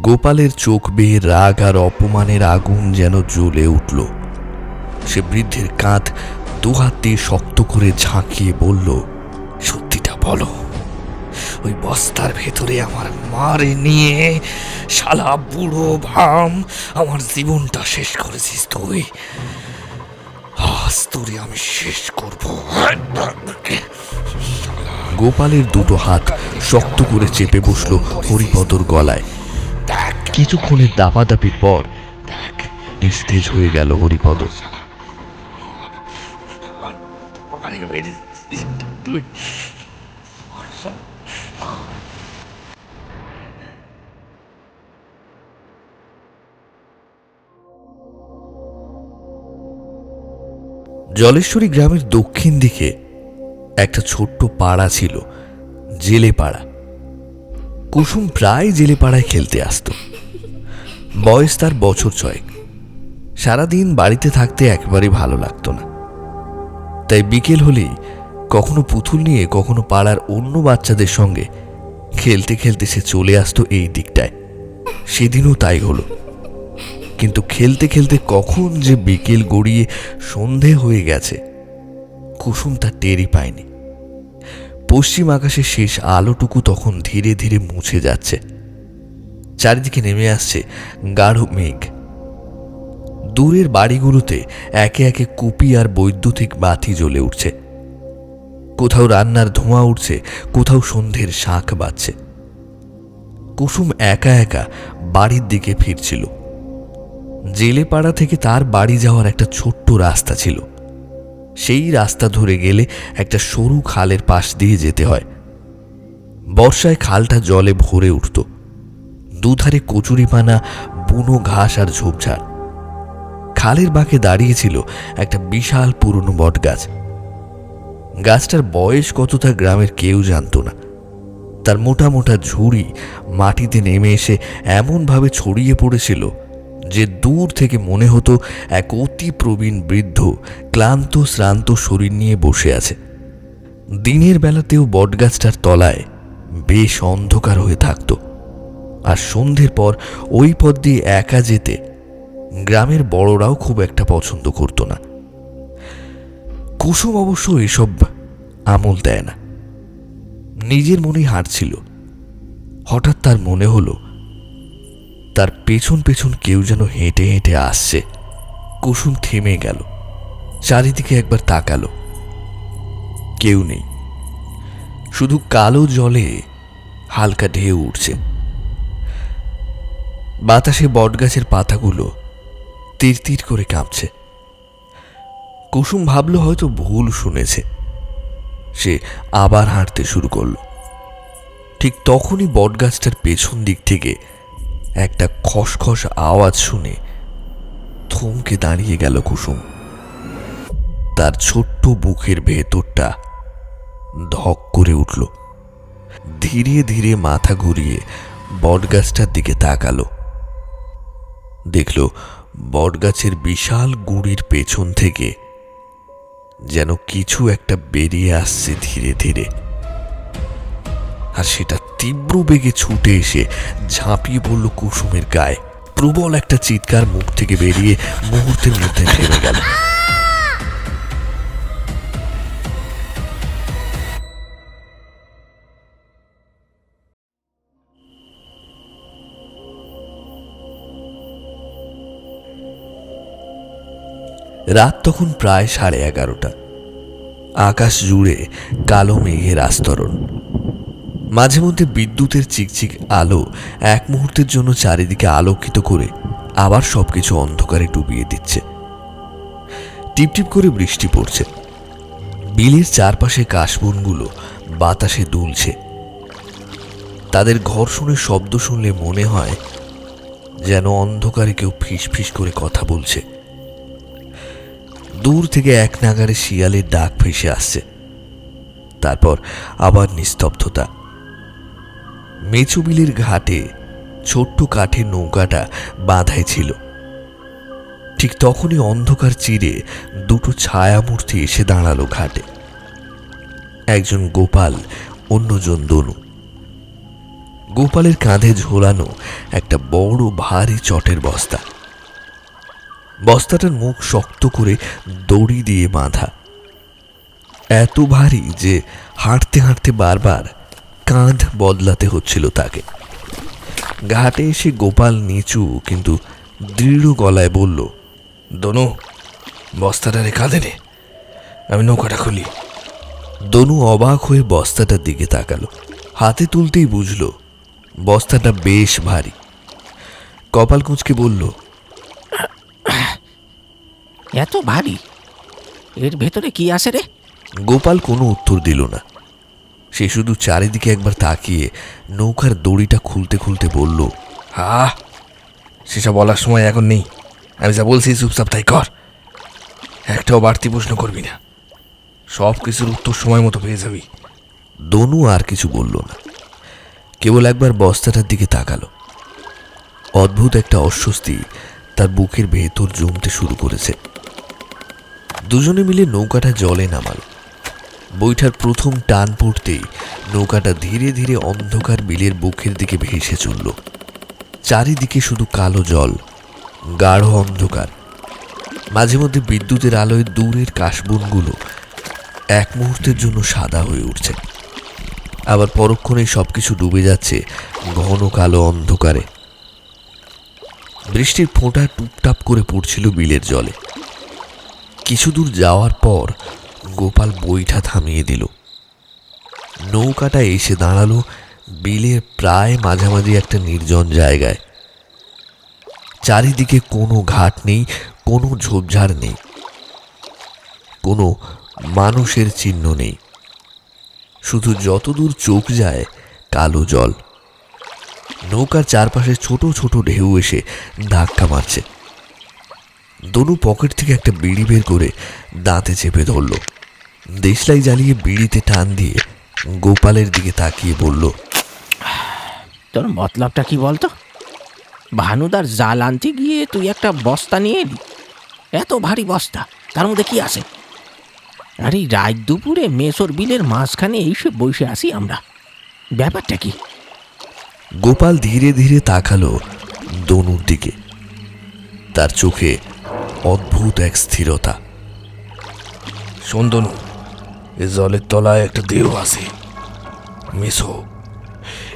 গোপালের চোখ বেয়ে রাগ আর অপমানের আগুন যেন জ্বলে উঠল। সে বৃদ্ধের কাঁধ দুহাত দিয়ে শক্ত করে ঝাঁকিয়ে বলল, সত্যিটা বলো, ওই বস্তার ভেতরে আমার মারে নিয়ে শালা বুড়ো ভাম আমার জীবনটা শেষ করেছিস তুই। আজ তোরে আমি শেষ করব। গোপালের দুটো হাত শক্ত করে চেপে বসলো হরিপদর গলায়। কিছুক্ষণের দাপাদাপির পর নিস্তেজ হয়ে গেল হরিপদ। জলেশ্বরী গ্রামের দক্ষিণ দিকে একটা ছোট্ট পাড়া ছিল, জেলে পাড়া। কুসুম প্রায় জেলে পাড়ায় খেলতে আসতো। বয়স তার বছর 6। সারাদিন বাড়িতে থাকতে একেবারে ভালো লাগতো না, তাই বিকেল হলেই কখনো পুতুল নিয়ে কখনো পাড়ার অন্য বাচ্চাদের সঙ্গে খেলতে খেলতে সে চলে আসতো এই দিকটায়। সেদিনও তাই হলো। কিন্তু খেলতে খেলতে কখন যে বিকেল গড়িয়ে সন্ধে হয়ে গেছে কুসুম তা টেরই পায়নি। পশ্চিম আকাশের শেষ আলোটুকু তখন ধীরে ধীরে মুছে যাচ্ছে। চারিদিকে নেমে আসছে গাঢ় মেঘ। দূরের বাড়িগুলোতে একে একে কুপি আর বৈদ্যুতিক বাতি জ্বলে উঠছে। কোথাও রান্নার ধোঁয়া উঠছে, কোথাও সন্ধ্যের শাঁখ বাজছে। কুসুম একা একা বাড়ির দিকে ফিরছিল। জেলেপাড়া থেকে তার বাড়ি যাওয়ার একটা ছোট্ট রাস্তা ছিল। সেই রাস্তা ধরে গেলে একটা সরু খালের পাশ দিয়ে যেতে হয়। বর্ষায় খালটা জলে ভরে উঠত। দুধারে কচুরিপানা, বুনো ঘাস আর ঝোপঝাড়। খালের বাঁকে দাঁড়িয়েছিল একটা বিশাল পুরনো বটগাছ। গাছটার বয়স কত তা গ্রামের কেউ জানত না। তার মোটা মোটা ঝুড়ি মাটিতে নেমে এসে এমনভাবে ছড়িয়ে পড়েছিল যে দূর থেকে মনে হতো এক অতি প্রবীণ বৃদ্ধ ক্লান্ত শ্রান্ত শরীর নিয়ে বসে আছে। দিনের বেলাতেও বটগাছটার তলায় বেশ অন্ধকার হয়ে থাকত। আর সন্ধ্যের পর ওই পথ দিয়ে একা যেতে গ্রামের বড়রাও খুব একটা পছন্দ করত না। কুসুম অবশ্য এসব আমল দেয় না, নিজের মনেই হাঁটছিল। হঠাৎ তার মনে হলো তার পেছন পেছন কেউ যেন হেঁটে হেঁটে আসছে। কুসুম থেমে গেল, চারিদিকে একবার তাকালো। কেউ নেই, শুধু কালো জলে হালকা ঢেউ উঠছে। বাতাসে বটগাছের পাতাগুলো তীর তীর করে কাঁপছে। কুসুম ভাবল হয়তো ভুল শুনেছে। সে আবার হাঁটতে শুরু করলো। ঠিক তখনই বটগাছটার পেছন দিক থেকে একটা খসখস আওয়াজ শুনে থমকে দাঁড়িয়ে গেল কুসুম। তার ছোট্ট বুকের ভেতরটা ধক করে উঠল। ধীরে ধীরে মাথা ঘুরিয়ে বটগাছটার দিকে তাকালো। দেখল বটগাছের বিশাল গুঁড়ির পেছন থেকে যেন কিছু একটা বেরিয়ে আসছে ধীরে ধীরে। আর সেটা তীব্র বেগে ছুটে এসে ঝাঁপিয়ে পড়ল কুসুমের গায়ে। প্রবল একটা চিৎকার মুখ থেকে বেরিয়ে মুহূর্তের মধ্যে থেমে গেল। রাত তখন প্রায় 11:30। আকাশ জুড়ে কালো মেঘের আস্তরণ। মাঝে মধ্যে বিদ্যুতের চিকচিক আলো এক মুহূর্তের জন্য চারিদিকে আলোকিত করে আবার সবকিছু অন্ধকারে ডুবিয়ে দিচ্ছে। টিপটিপ করে বৃষ্টি পড়ছে। বিলের চারপাশে কাশবনগুলো বাতাসে দুলছে। তাদের ঘর্ষণের শব্দ শুনলে মনে হয় যেন অন্ধকারে কেউ ফিসফিস করে কথা বলছে। দূর থেকে এক নাগারে শিয়ালের ডাক ভেসে আসছে। তারপর আবার নিস্তব্ধতা। মেচু বিলের ঘাটে ছোট্ট কাঠের নৌকাটা বাঁধাই ছিল। ঠিক তখনই অন্ধকার চিরে দুটো ছায়ামূর্তি এসে দাঁড়ালো ঘাটে। একজন গোপাল, অন্যজন দনু। গোপালের কাঁধে ঝোলানো একটা বড় ভারী চটের বস্তা। বস্তাটার মুখ শক্ত করে দড়ি দিয়ে বাঁধা। এত ভারী যে হাঁটতে হাঁটতে বারবার কাঁধ বদলাতে হচ্ছিল তাকে। ঘাটে এসে গোপাল নিচু কিন্তু দৃঢ় গলায় বলল, দনু, বস্তাটারে কাঁধে নে, আমি নৌকাটা খুলি। দনু অবাক হয়ে বস্তাটার দিকে তাকালো। হাতে তুলতেই বুঝল বস্তাটা বেশ ভারী। কপাল কুঁচকে বলল, এত ভারী, এর ভেতরে কি আছে রে? গোপাল কোনো উত্তর দিল না। সে শুধু চারিদিকে একবার তাকিয়ে নৌকার দড়িটা খুলতে খুলতে বলল, সেসব বলার সময় এখন নেই। আমি যা বলছি চুপচাপ তাই কর। একটাও বাড়তি প্রশ্ন করবি না। সব কিছুর উত্তর সময় মতো পেয়ে যাবি। দনু আর কিছু বলল না, কেবল একবার বস্তাটার দিকে তাকালো। অদ্ভুত একটা অস্বস্তি তার বুকের ভেতর জমতে শুরু করেছে। দুজনে মিলে নৌকাটা জলে নামাল। বৈঠার প্রথম টান পড়তেই নৌকাটা ধীরে ধীরে অন্ধকার বিলের বুকের দিকে ভেসে চলল। চারিদিকে শুধু কালো জল, গাঢ় অন্ধকার। মাঝে মধ্যে বিদ্যুতের আলোয় দূরের কাশবনগুলো এক মুহূর্তের জন্য সাদা হয়ে উঠছে। আবার পরক্ষণেই সবকিছু ডুবে যাচ্ছে ঘন কালো অন্ধকারে। বৃষ্টির ফোঁটা টুপটাপ করে পড়ছিল বিলের জলে। কিছু দূর যাওয়ার পর গোপাল বৈঠা থামিয়ে দিল। নৌকাটা এসে দাঁড়ালো বিলের প্রায় মাঝামাঝি একটা নির্জন জায়গায়। চারিদিকে কোনো ঘাট নেই, কোনো ঝোপঝাড় নেই, কোনো মানুষের চিহ্ন নেই। শুধু যতদূর চোখ যায় কালো জল। নৌকার চারপাশে ছোট ছোট ঢেউ এসে ধাক্কা মারছে। দনু পকেট থেকে একটা বিড়ি বের করে দাঁতে চেপে ধরল। দেশলাই জ্বালিয়ে বিড়িতে টান দিয়ে গোপালের দিকে তাকিয়ে বলল, তোর মতলবটা কি বলতো? ভানুদার জাল আনতে গিয়ে তুই একটা বস্তা নিয়ে এলি। এত ভারী বস্তা, তার মধ্যে কি আছে? আর এই রাত দুপুরে মেসর বিলের মাঝখানে এইসব বসে আসি আমরা, ব্যাপারটা কি? গোপাল ধীরে ধীরে তাকালো দনুর দিকে। তার চোখে অদ্ভুত এক স্থিরতা। শোন দনু, এ জলের তলায় একটা দেহ আছে, মেসো।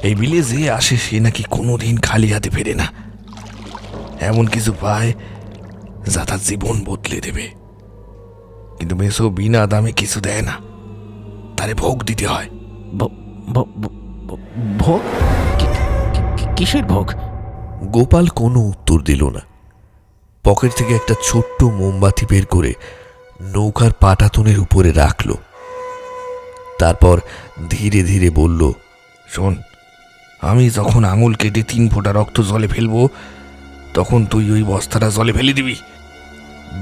এই বিলে যে আসে সে নাকি কোনোদিন খালি হাতে ফেরে না। এমন কিছু পায় যা তার জীবন বদলে দেবে। কিন্তু মেসো বিনা দামে কিছু দেয় না, তারে ভোগ দিতে হয়। ভোগ? কিসের ভোগ? গোপাল কোনো উত্তর দিল না। পকেট থেকে একটা ছোট্ট মোমবাতি বের করে নৌকার পাটাতনের উপরে রাখল। তারপর ধীরে ধীরে বলল, শোন, আমি যখন আঙুল কেটে 3 ফোঁটা রক্ত জলে ফেলবো, তখন তুই ওই বস্তাটা জলে ফেলে দিবি।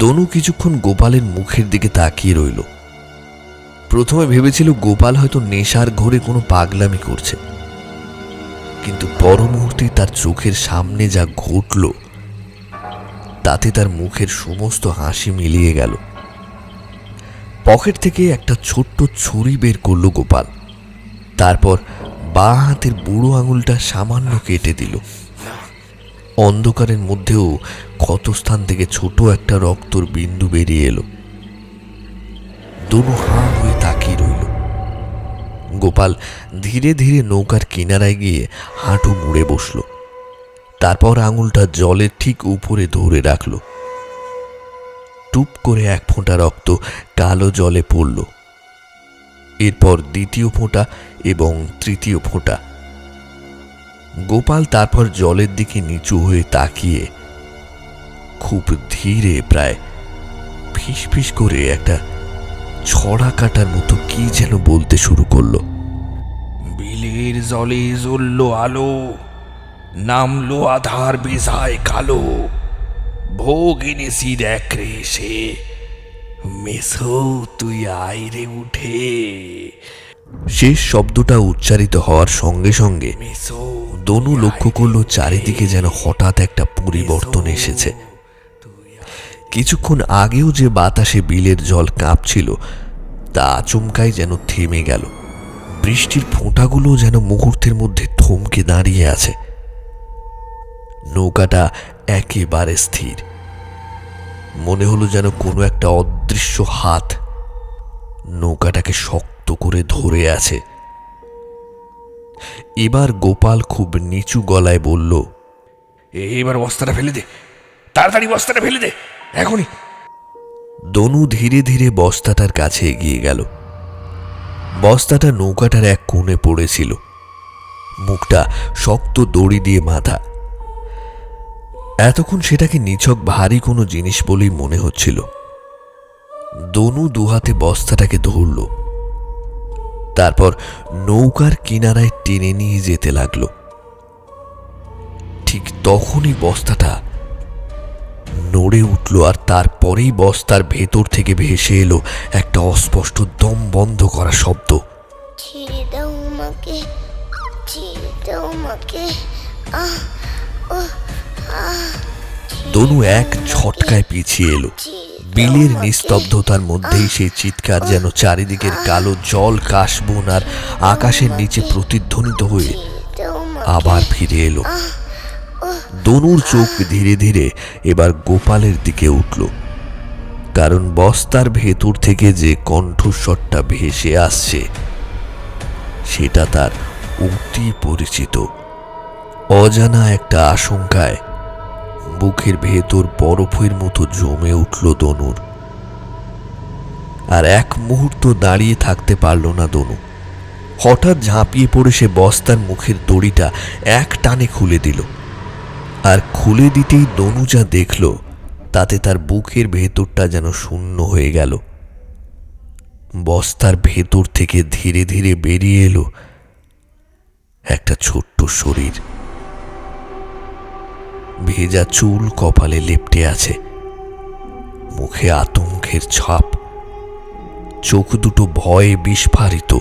দনু কিছুক্ষণ গোপালের মুখের দিকে তাকিয়ে রইল। প্রথমে ভেবেছিল গোপাল হয়তো নেশার ঘোরে কোনো পাগলামি করছে, কিন্তু পর মুহূর্তেই তার চোখের সামনে যা ঘটল তাতে তার মুখের সমস্ত হাসি মিলিয়ে গেল। পকেট থেকে একটা ছোট্ট ছুরি বের করল গোপাল। তারপর বাঁ হাতের বুড়ো আঙুলটা সামান্য কেটে দিল। অন্ধকারের মধ্যেও ক্ষতস্থান থেকে ছোট একটা রক্তর বিন্দু বেরিয়ে এলো। দনু হাঁ হয়ে তাকিয়ে রইল। গোপাল ধীরে ধীরে নৌকার কিনারায় গিয়ে হাঁটু মুড়ে বসল। তারপর আঙুলটা জলের ঠিক উপরে ধরে রাখল। টুপ করে এক ফোঁটা রক্ত কালো জলে পড়ল। এরপর দ্বিতীয় ফোঁটা এবং তৃতীয় ফোঁটা। গোপাল তারপর জলের দিকে নিচু হয়ে তাকিয়ে খুব ধীরে, প্রায় ফিসফিস করে একটা ছড়া কাটার মতো কি যেন বলতে শুরু করলো। বিলের জলে জ্বলল আলো, নামলো আধার বেজায় কালো, ভোগ এনেছি দেখ রে সে, মেসো তুই আইরে উঠে। শেষ শব্দটা উচ্চারিত হওয়ার সঙ্গে সঙ্গে মেসো দনু লক্ষ্য করলো চারিদিকে যেন হঠাৎ একটা পরিবর্তন এসেছে। কিছুক্ষণ আগেও যে বাতাসে বিলের জল কাঁপছিল তা আচমকাই যেন থেমে গেল। বৃষ্টির ফোঁটাগুলো যেন মুহূর্তের মধ্যে থমকে দাঁড়িয়ে আছে। নৌকাটা একেবারে স্থির। মনে হলো যেন কোনো একটা অদৃশ্য হাত নৌকাটাকে শক্ত করে ধরে আছে। এবার গোপাল খুব নিচু গলায় বলল, এবার বস্তাটা ফেলে দে, তাড়াতাড়ি বস্তাটা ফেলে দে এখনই। দনু ধীরে ধীরে বস্তাটার কাছে এগিয়ে গেল। বস্তাটা নৌকাটার এক কোণে পড়েছিল, মুখটা শক্ত দড়ি দিয়ে বাঁধা। এতক্ষণ সেটাকে নিছক ভারী কোনো জিনিস বলেই মনে হচ্ছিল। দনু দুহাতে বস্তাটাকে ধরল, তারপর নৌকার কিনারায় টেনে নিয়ে যেতে লাগলো। ঠিক তখনই বস্তাটা নড়ে উঠল, আর তারপরেই বস্তার ভেতর থেকে ভেসে এলো একটা অস্পষ্ট দম বন্ধ করা শব্দ। ছেড়ে দাও আমাকে, ছেড়ে দাও আমাকে, আহ আহ আহ। দনু এক ঝটকায় পিছিয়ে এলো। বিলের নিস্তব্ধতার মধ্যেই সেই চিৎকার যেন চারিদিকের কালো জল কাশবন আর আকাশের নিচে প্রতিধ্বনিত হয়ে আবার ফিরে এলো। দনুর চোখ ধীরে ধীরে এবার গোপালের দিকে উঠল, কারণ বস্তার ভেতর থেকে যে কণ্ঠস্বরটা ভেসে আসছে সেটা তার অতি পরিচিত। অজানা একটা আশঙ্কায় বুকের ভেতর বরফের মতো জমে উঠল দনুর। আর এক মুহূর্ত দাঁড়িয়ে থাকতে পারল না দনু। হঠাৎ ঝাঁপিয়ে পড়ে সে বস্তার মুখের দড়িটা এক টানে খুলে দিল। আর খুলে দিতেই দনু যা দেখল তাতে তার বুকের ভেতরটা যেন শূন্য হয়ে গেল। বস্তার ভেতর থেকে ধীরে ধীরে বেরিয়ে এলো একটা ছোট্ট শরীর। ভেজা চুল কপালে লেপ্টে আছে, মুখে আতঙ্কের ছাপ, চোখ দুটো ভয়ে বিস্ফারিত।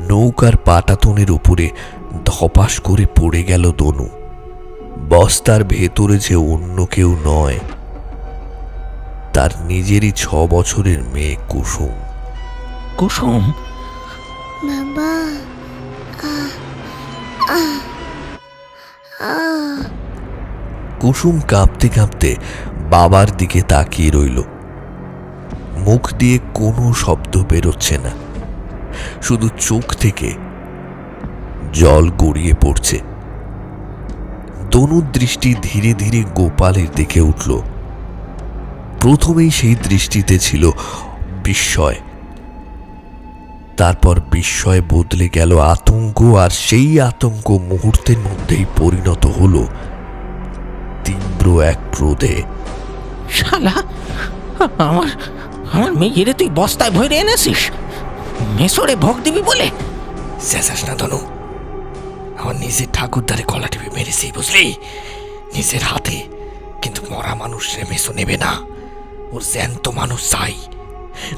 নৌকার পাটাতনের উপরে ধপাস করে পড়ে গেল দনু। বস্তার ভেতরে যে অন্য কেউ নয়, তার নিজেরই 6 বছরের মেয়ে কুসুম। কুসুম, বাবা, আহ আহ আহ। কুসুম কাঁপতে কাঁপতে বাবার দিকে তাকিয়ে রইল। মুখ দিয়ে কোনো শব্দ বেরোচ্ছে না, শুধু চোখ থেকে জল গড়িয়ে পড়ছে। দনুর দৃষ্টি ধীরে ধীরে গোপালের দিকে উঠল। প্রথমেই সেই দৃষ্টিতে ছিল বিস্ময়, তারপর বিস্ময় বদলে গেল আতঙ্ক, আর সেই আতঙ্ক মুহূর্তের মধ্যেই পরিণত হলো তীব্র এক ক্রোধে। শালা, আমার আমার মেয়েরে তুই বস্তায় ভরে এনেছিস মেসরে ভোগ দিবি বলে? শেষাস না ধনু, আমার নিজের ঠাকুরদারে কলা টিপে মেরেছি বুঝলি, নিজের হাতে। কিন্তু মরা মানুষ রে মেসো নেবে না, ওর জ্যান্ত মানুষ চাই।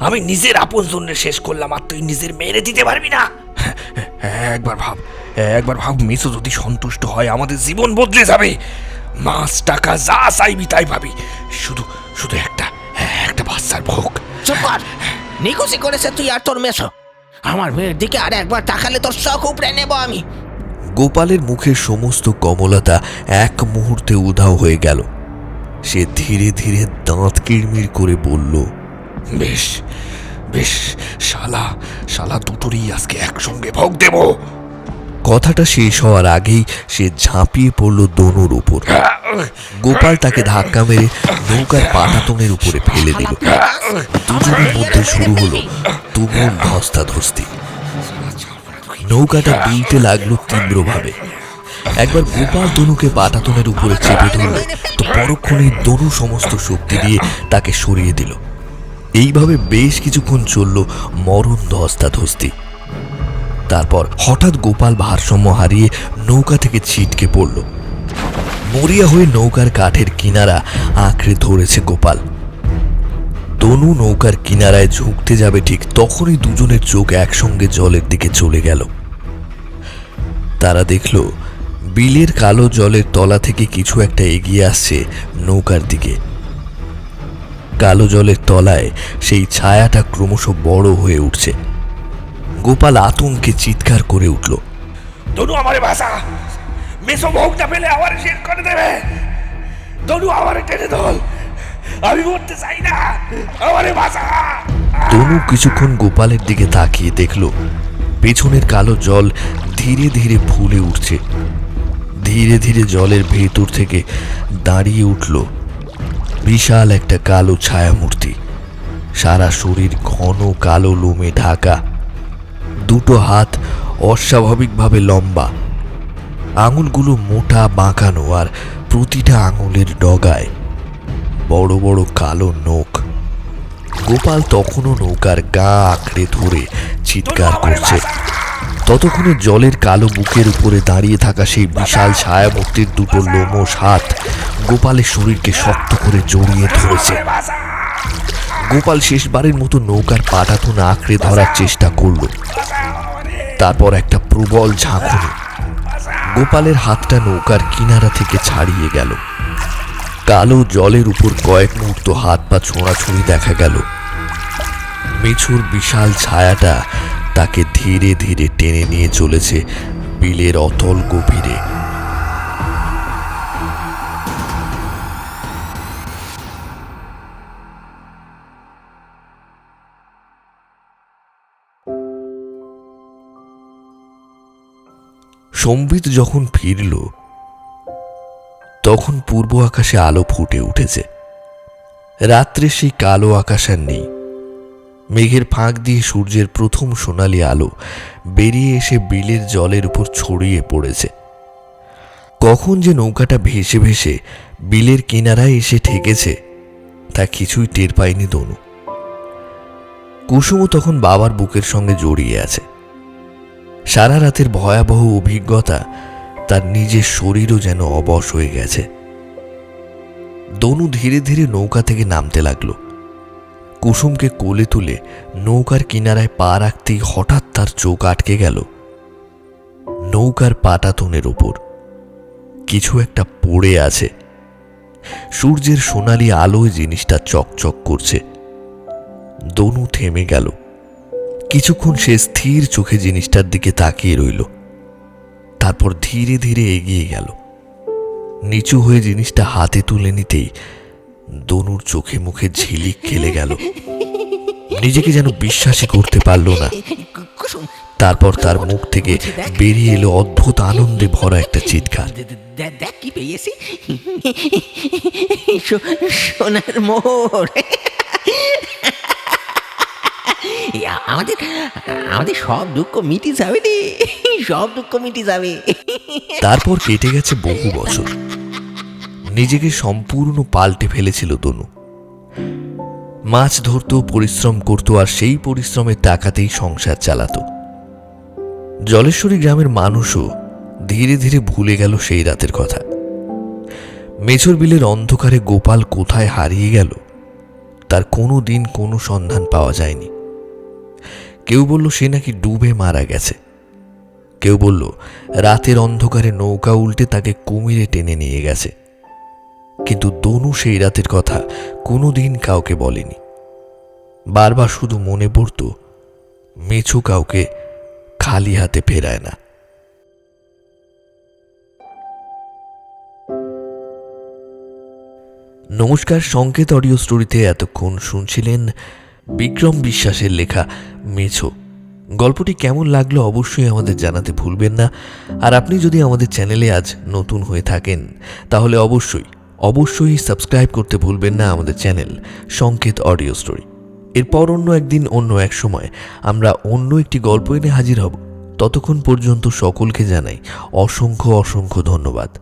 আমি নিজের আপন জন্য শেষ করলাম, আর তুই নিজের মেরে দিতে পারবি না। একবার ভাব মেসো যদি সন্তুষ্ট হয় আমাদের জীবন বদলে যাবে। মাছ টাকা যা চাইবি তাই পাবি, শুধু শুধু একটা বাচ্চার ভোগ। চুপ কর, নিকুচি করেছে তুই আর তোর মেসো। আমার মেয়ের দিকে আর একবার তাকালে তোর শখ উপড়ে নেব আমি। গোপালের মুখের সমস্ত কমলতা এক মুহূর্তে উধাও হয়ে গেল। সে ধীরে ধীরে দাঁত কিড়মিড় করে বলল, বেশ বেশ, শালা শালা দুটোরই আজকে একসঙ্গে ভোগ দেব। কথাটা শেষ হওয়ার আগেই সে ঝাঁপিয়ে পড়ল দনুর উপর। গোপাল তাকে ধাক্কা মেরে নৌকার পাটাতনের উপরে ফেলে দিল। দুজনের মধ্যে শুরু হলো তুমুল ধস্তাধস্তি। নৌকাটা দুলতে লাগলো তীব্রভাবে। একবার গোপাল দনুকে পাটাতনের উপরে চেপে ধরল, তো পরক্ষণেই দনু সমস্ত শক্তি দিয়ে তাকে সরিয়ে দিল। এইভাবে বেশ কিছুক্ষণ চলল মরণ ধস্তাধস্তি। তারপর হঠাৎ গোপাল ভারসাম্য হারিয়ে নৌকা থেকে ছিটকে পড়ল। মরিয়া হয়ে নৌকার কাঠের কিনারা আঁকড়ে ধরেছে গোপাল। দনু নৌকার কিনারায় ঝুঁকতে যাবে ঠিক তখনই দুজনের চোখ একসঙ্গে জলের দিকে চলে গেল। তারা দেখল বিলের কালো জলের তলা থেকে কিছু একটা এগিয়ে আসছে নৌকার দিকে। কালো জলের তলায় সেই ছায়াটা ক্রমশ বড় হয়ে উঠছে। গোপাল আতঙ্কে চিৎকার করে উঠল, দনু আমারে ভাষা, মেসো ভোগটা পেলে আমার শেষ করে দেবে। দনু আমারে টেনে ধর, আমি মরতে চাই না, আমারে ভাষা। তনু কিছুক্ষণ গোপালের দিকে তাকিয়ে দেখল পেছনের কালো জল ধীরে ধীরে ফুলে উঠছে। ধীরে ধীরে জলের ভেতর থেকে দাঁড়িয়ে উঠল বিশাল একটা কালো ছায়ামূর্তি। সারা শরীর ঘন কালো লোমে ঢাকা, দুটো হাত অস্বাভাবিকভাবে লম্বা, আঙুলগুলো মোটা বাঁকানো, আর প্রতিটা আঙুলের ডগায় বড় বড় কালো নখ। গোপাল তখনও নৌকার গা আঁকড়ে ধরে চিৎকার করছে। ততক্ষণে জলের কালো বুকের উপরে দাঁড়িয়ে থাকা সেই বিশাল ছায়ামূর্তির দুটো লোমশ হাত গোপালের শরীরকে শক্ত করে জড়িয়ে ধরেছে। গোপাল শেষবারের মতো নৌকার পাটাতন আঁকড়ে ধরার চেষ্টা করল। তারপর একটা প্রবল ঝাঁকুনি, গোপালের হাতটা নৌকার কিনারা থেকে ছাড়িয়ে গেল। কালো জলের উপর কয়েক মুহূর্ত হাত পা ছোঁড়াছুঁড়ি দেখা গেল। মেছুর বিশাল ছায়াটা তাকে ধীরে ধীরে টেনে নিয়ে চলেছে বিলের অতল গভীরে। সম্বিত যখন ফিরল তখন পূর্ব আকাশে আলো ফুটে উঠেছে। রাত্রে সেই কালো আকাশ আর নেই। মেঘের ফাঁক দিয়ে সূর্যের প্রথম সোনালি আলো বেরিয়ে এসে বিলের জলের উপর ছড়িয়ে পড়েছে। কখন যে নৌকাটা ভেসে ভেসে বিলের কিনারায় এসে ঠেকেছে তা কিছুই টের পায়নি দনু। কুসুমও তখন বাবার বুকের সঙ্গে জড়িয়ে আছে। সারা রাতের ভয়াবহ অভিজ্ঞতা তার নিজের শরীরও যেন অবশ হয়ে গেছে। দনু ধীরে ধীরে নৌকা থেকে নামতে লাগলো। কুসুমকে কোলে তুলে নৌকার কিনারায় পা রাখতেই হঠাৎ তার চোখ আটকে গেল নৌকার পাটাতনের উপর। কিছু একটা পড়ে আছে। সূর্যের সোনালি আলোয় জিনিসটা চকচক করছে। দনু থেমে গেল। কিছুক্ষণ সে স্থির চোখে জিনিসটার দিকে তাকিয়ে রইল। তারপর ধীরে ধীরে এগিয়ে গেল। নিচু হয়ে জিনিসটা হাতে তুলে নিতেই দনুর চোখে মুখে ঝিলিক খেলে গেল। নিজেকে যেন বিশ্বাসই করতে পারল না। তারপর তার মুখ থেকে বেরিয়ে এলো অদ্ভুত আনন্দে ভরা একটা চিৎকার। দেখ কি পেয়েছি, সোনার মোহর। আমাদের আমাদের সব দুঃখ মিটে যাবে রে, সব দুঃখ মিটে যাবে। তারপর কেটে গেছে বহু বছর। নিজেকে সম্পূর্ণ পাল্টে ফেলেছিল তনু। মাছ ধরতো, পরিশ্রম করত, আর সেই পরিশ্রমের টাকাতেই সংসার চালাতো। জলেশ্বরী গ্রামের মানুষও ধীরে ধীরে ভুলে গেল সেই রাতের কথা। মেছর বিলের অন্ধকারে গোপাল কোথায় হারিয়ে গেল তার কোনো দিন কোনো সন্ধান পাওয়া যায়নি। কেউ বলল সে নাকি ডুবে মারা গেছে। কেউ বলল রাতের অন্ধকারে নৌকা উল্টে তাকে কুমিরে টেনে নিয়ে গেছে। কিন্তু দনু সেই রাতের কথা কোনো দিন কাউকে বলেনি। বারবার শুধু মনে পড়ত মেছু কাউকে খালি হাতে ফেরায় না। নমস্কার, সংকেত অডিও স্টোরিতে এতক্ষণ শুনছিলেন বিক্রম বিশ্বাসের লেখা মেছো। গল্পটি কেমন লাগলো অবশ্যই আমাদের জানাতে ভুলবেন না। আর আপনি যদি আমাদের চ্যানেলে আজ নতুন হয়ে থাকেন তাহলে অবশ্যই সাবস্ক্রাইব করতে ভুলবেন না আমাদের চ্যানেল সংকেত অডিও স্টোরি। এরপর অন্য একদিন অন্য এক সময় আমরা অন্য একটি গল্প এনে হাজির হব। ততক্ষণ পর্যন্ত সকলকে জানাই অসংখ্য ধন্যবাদ।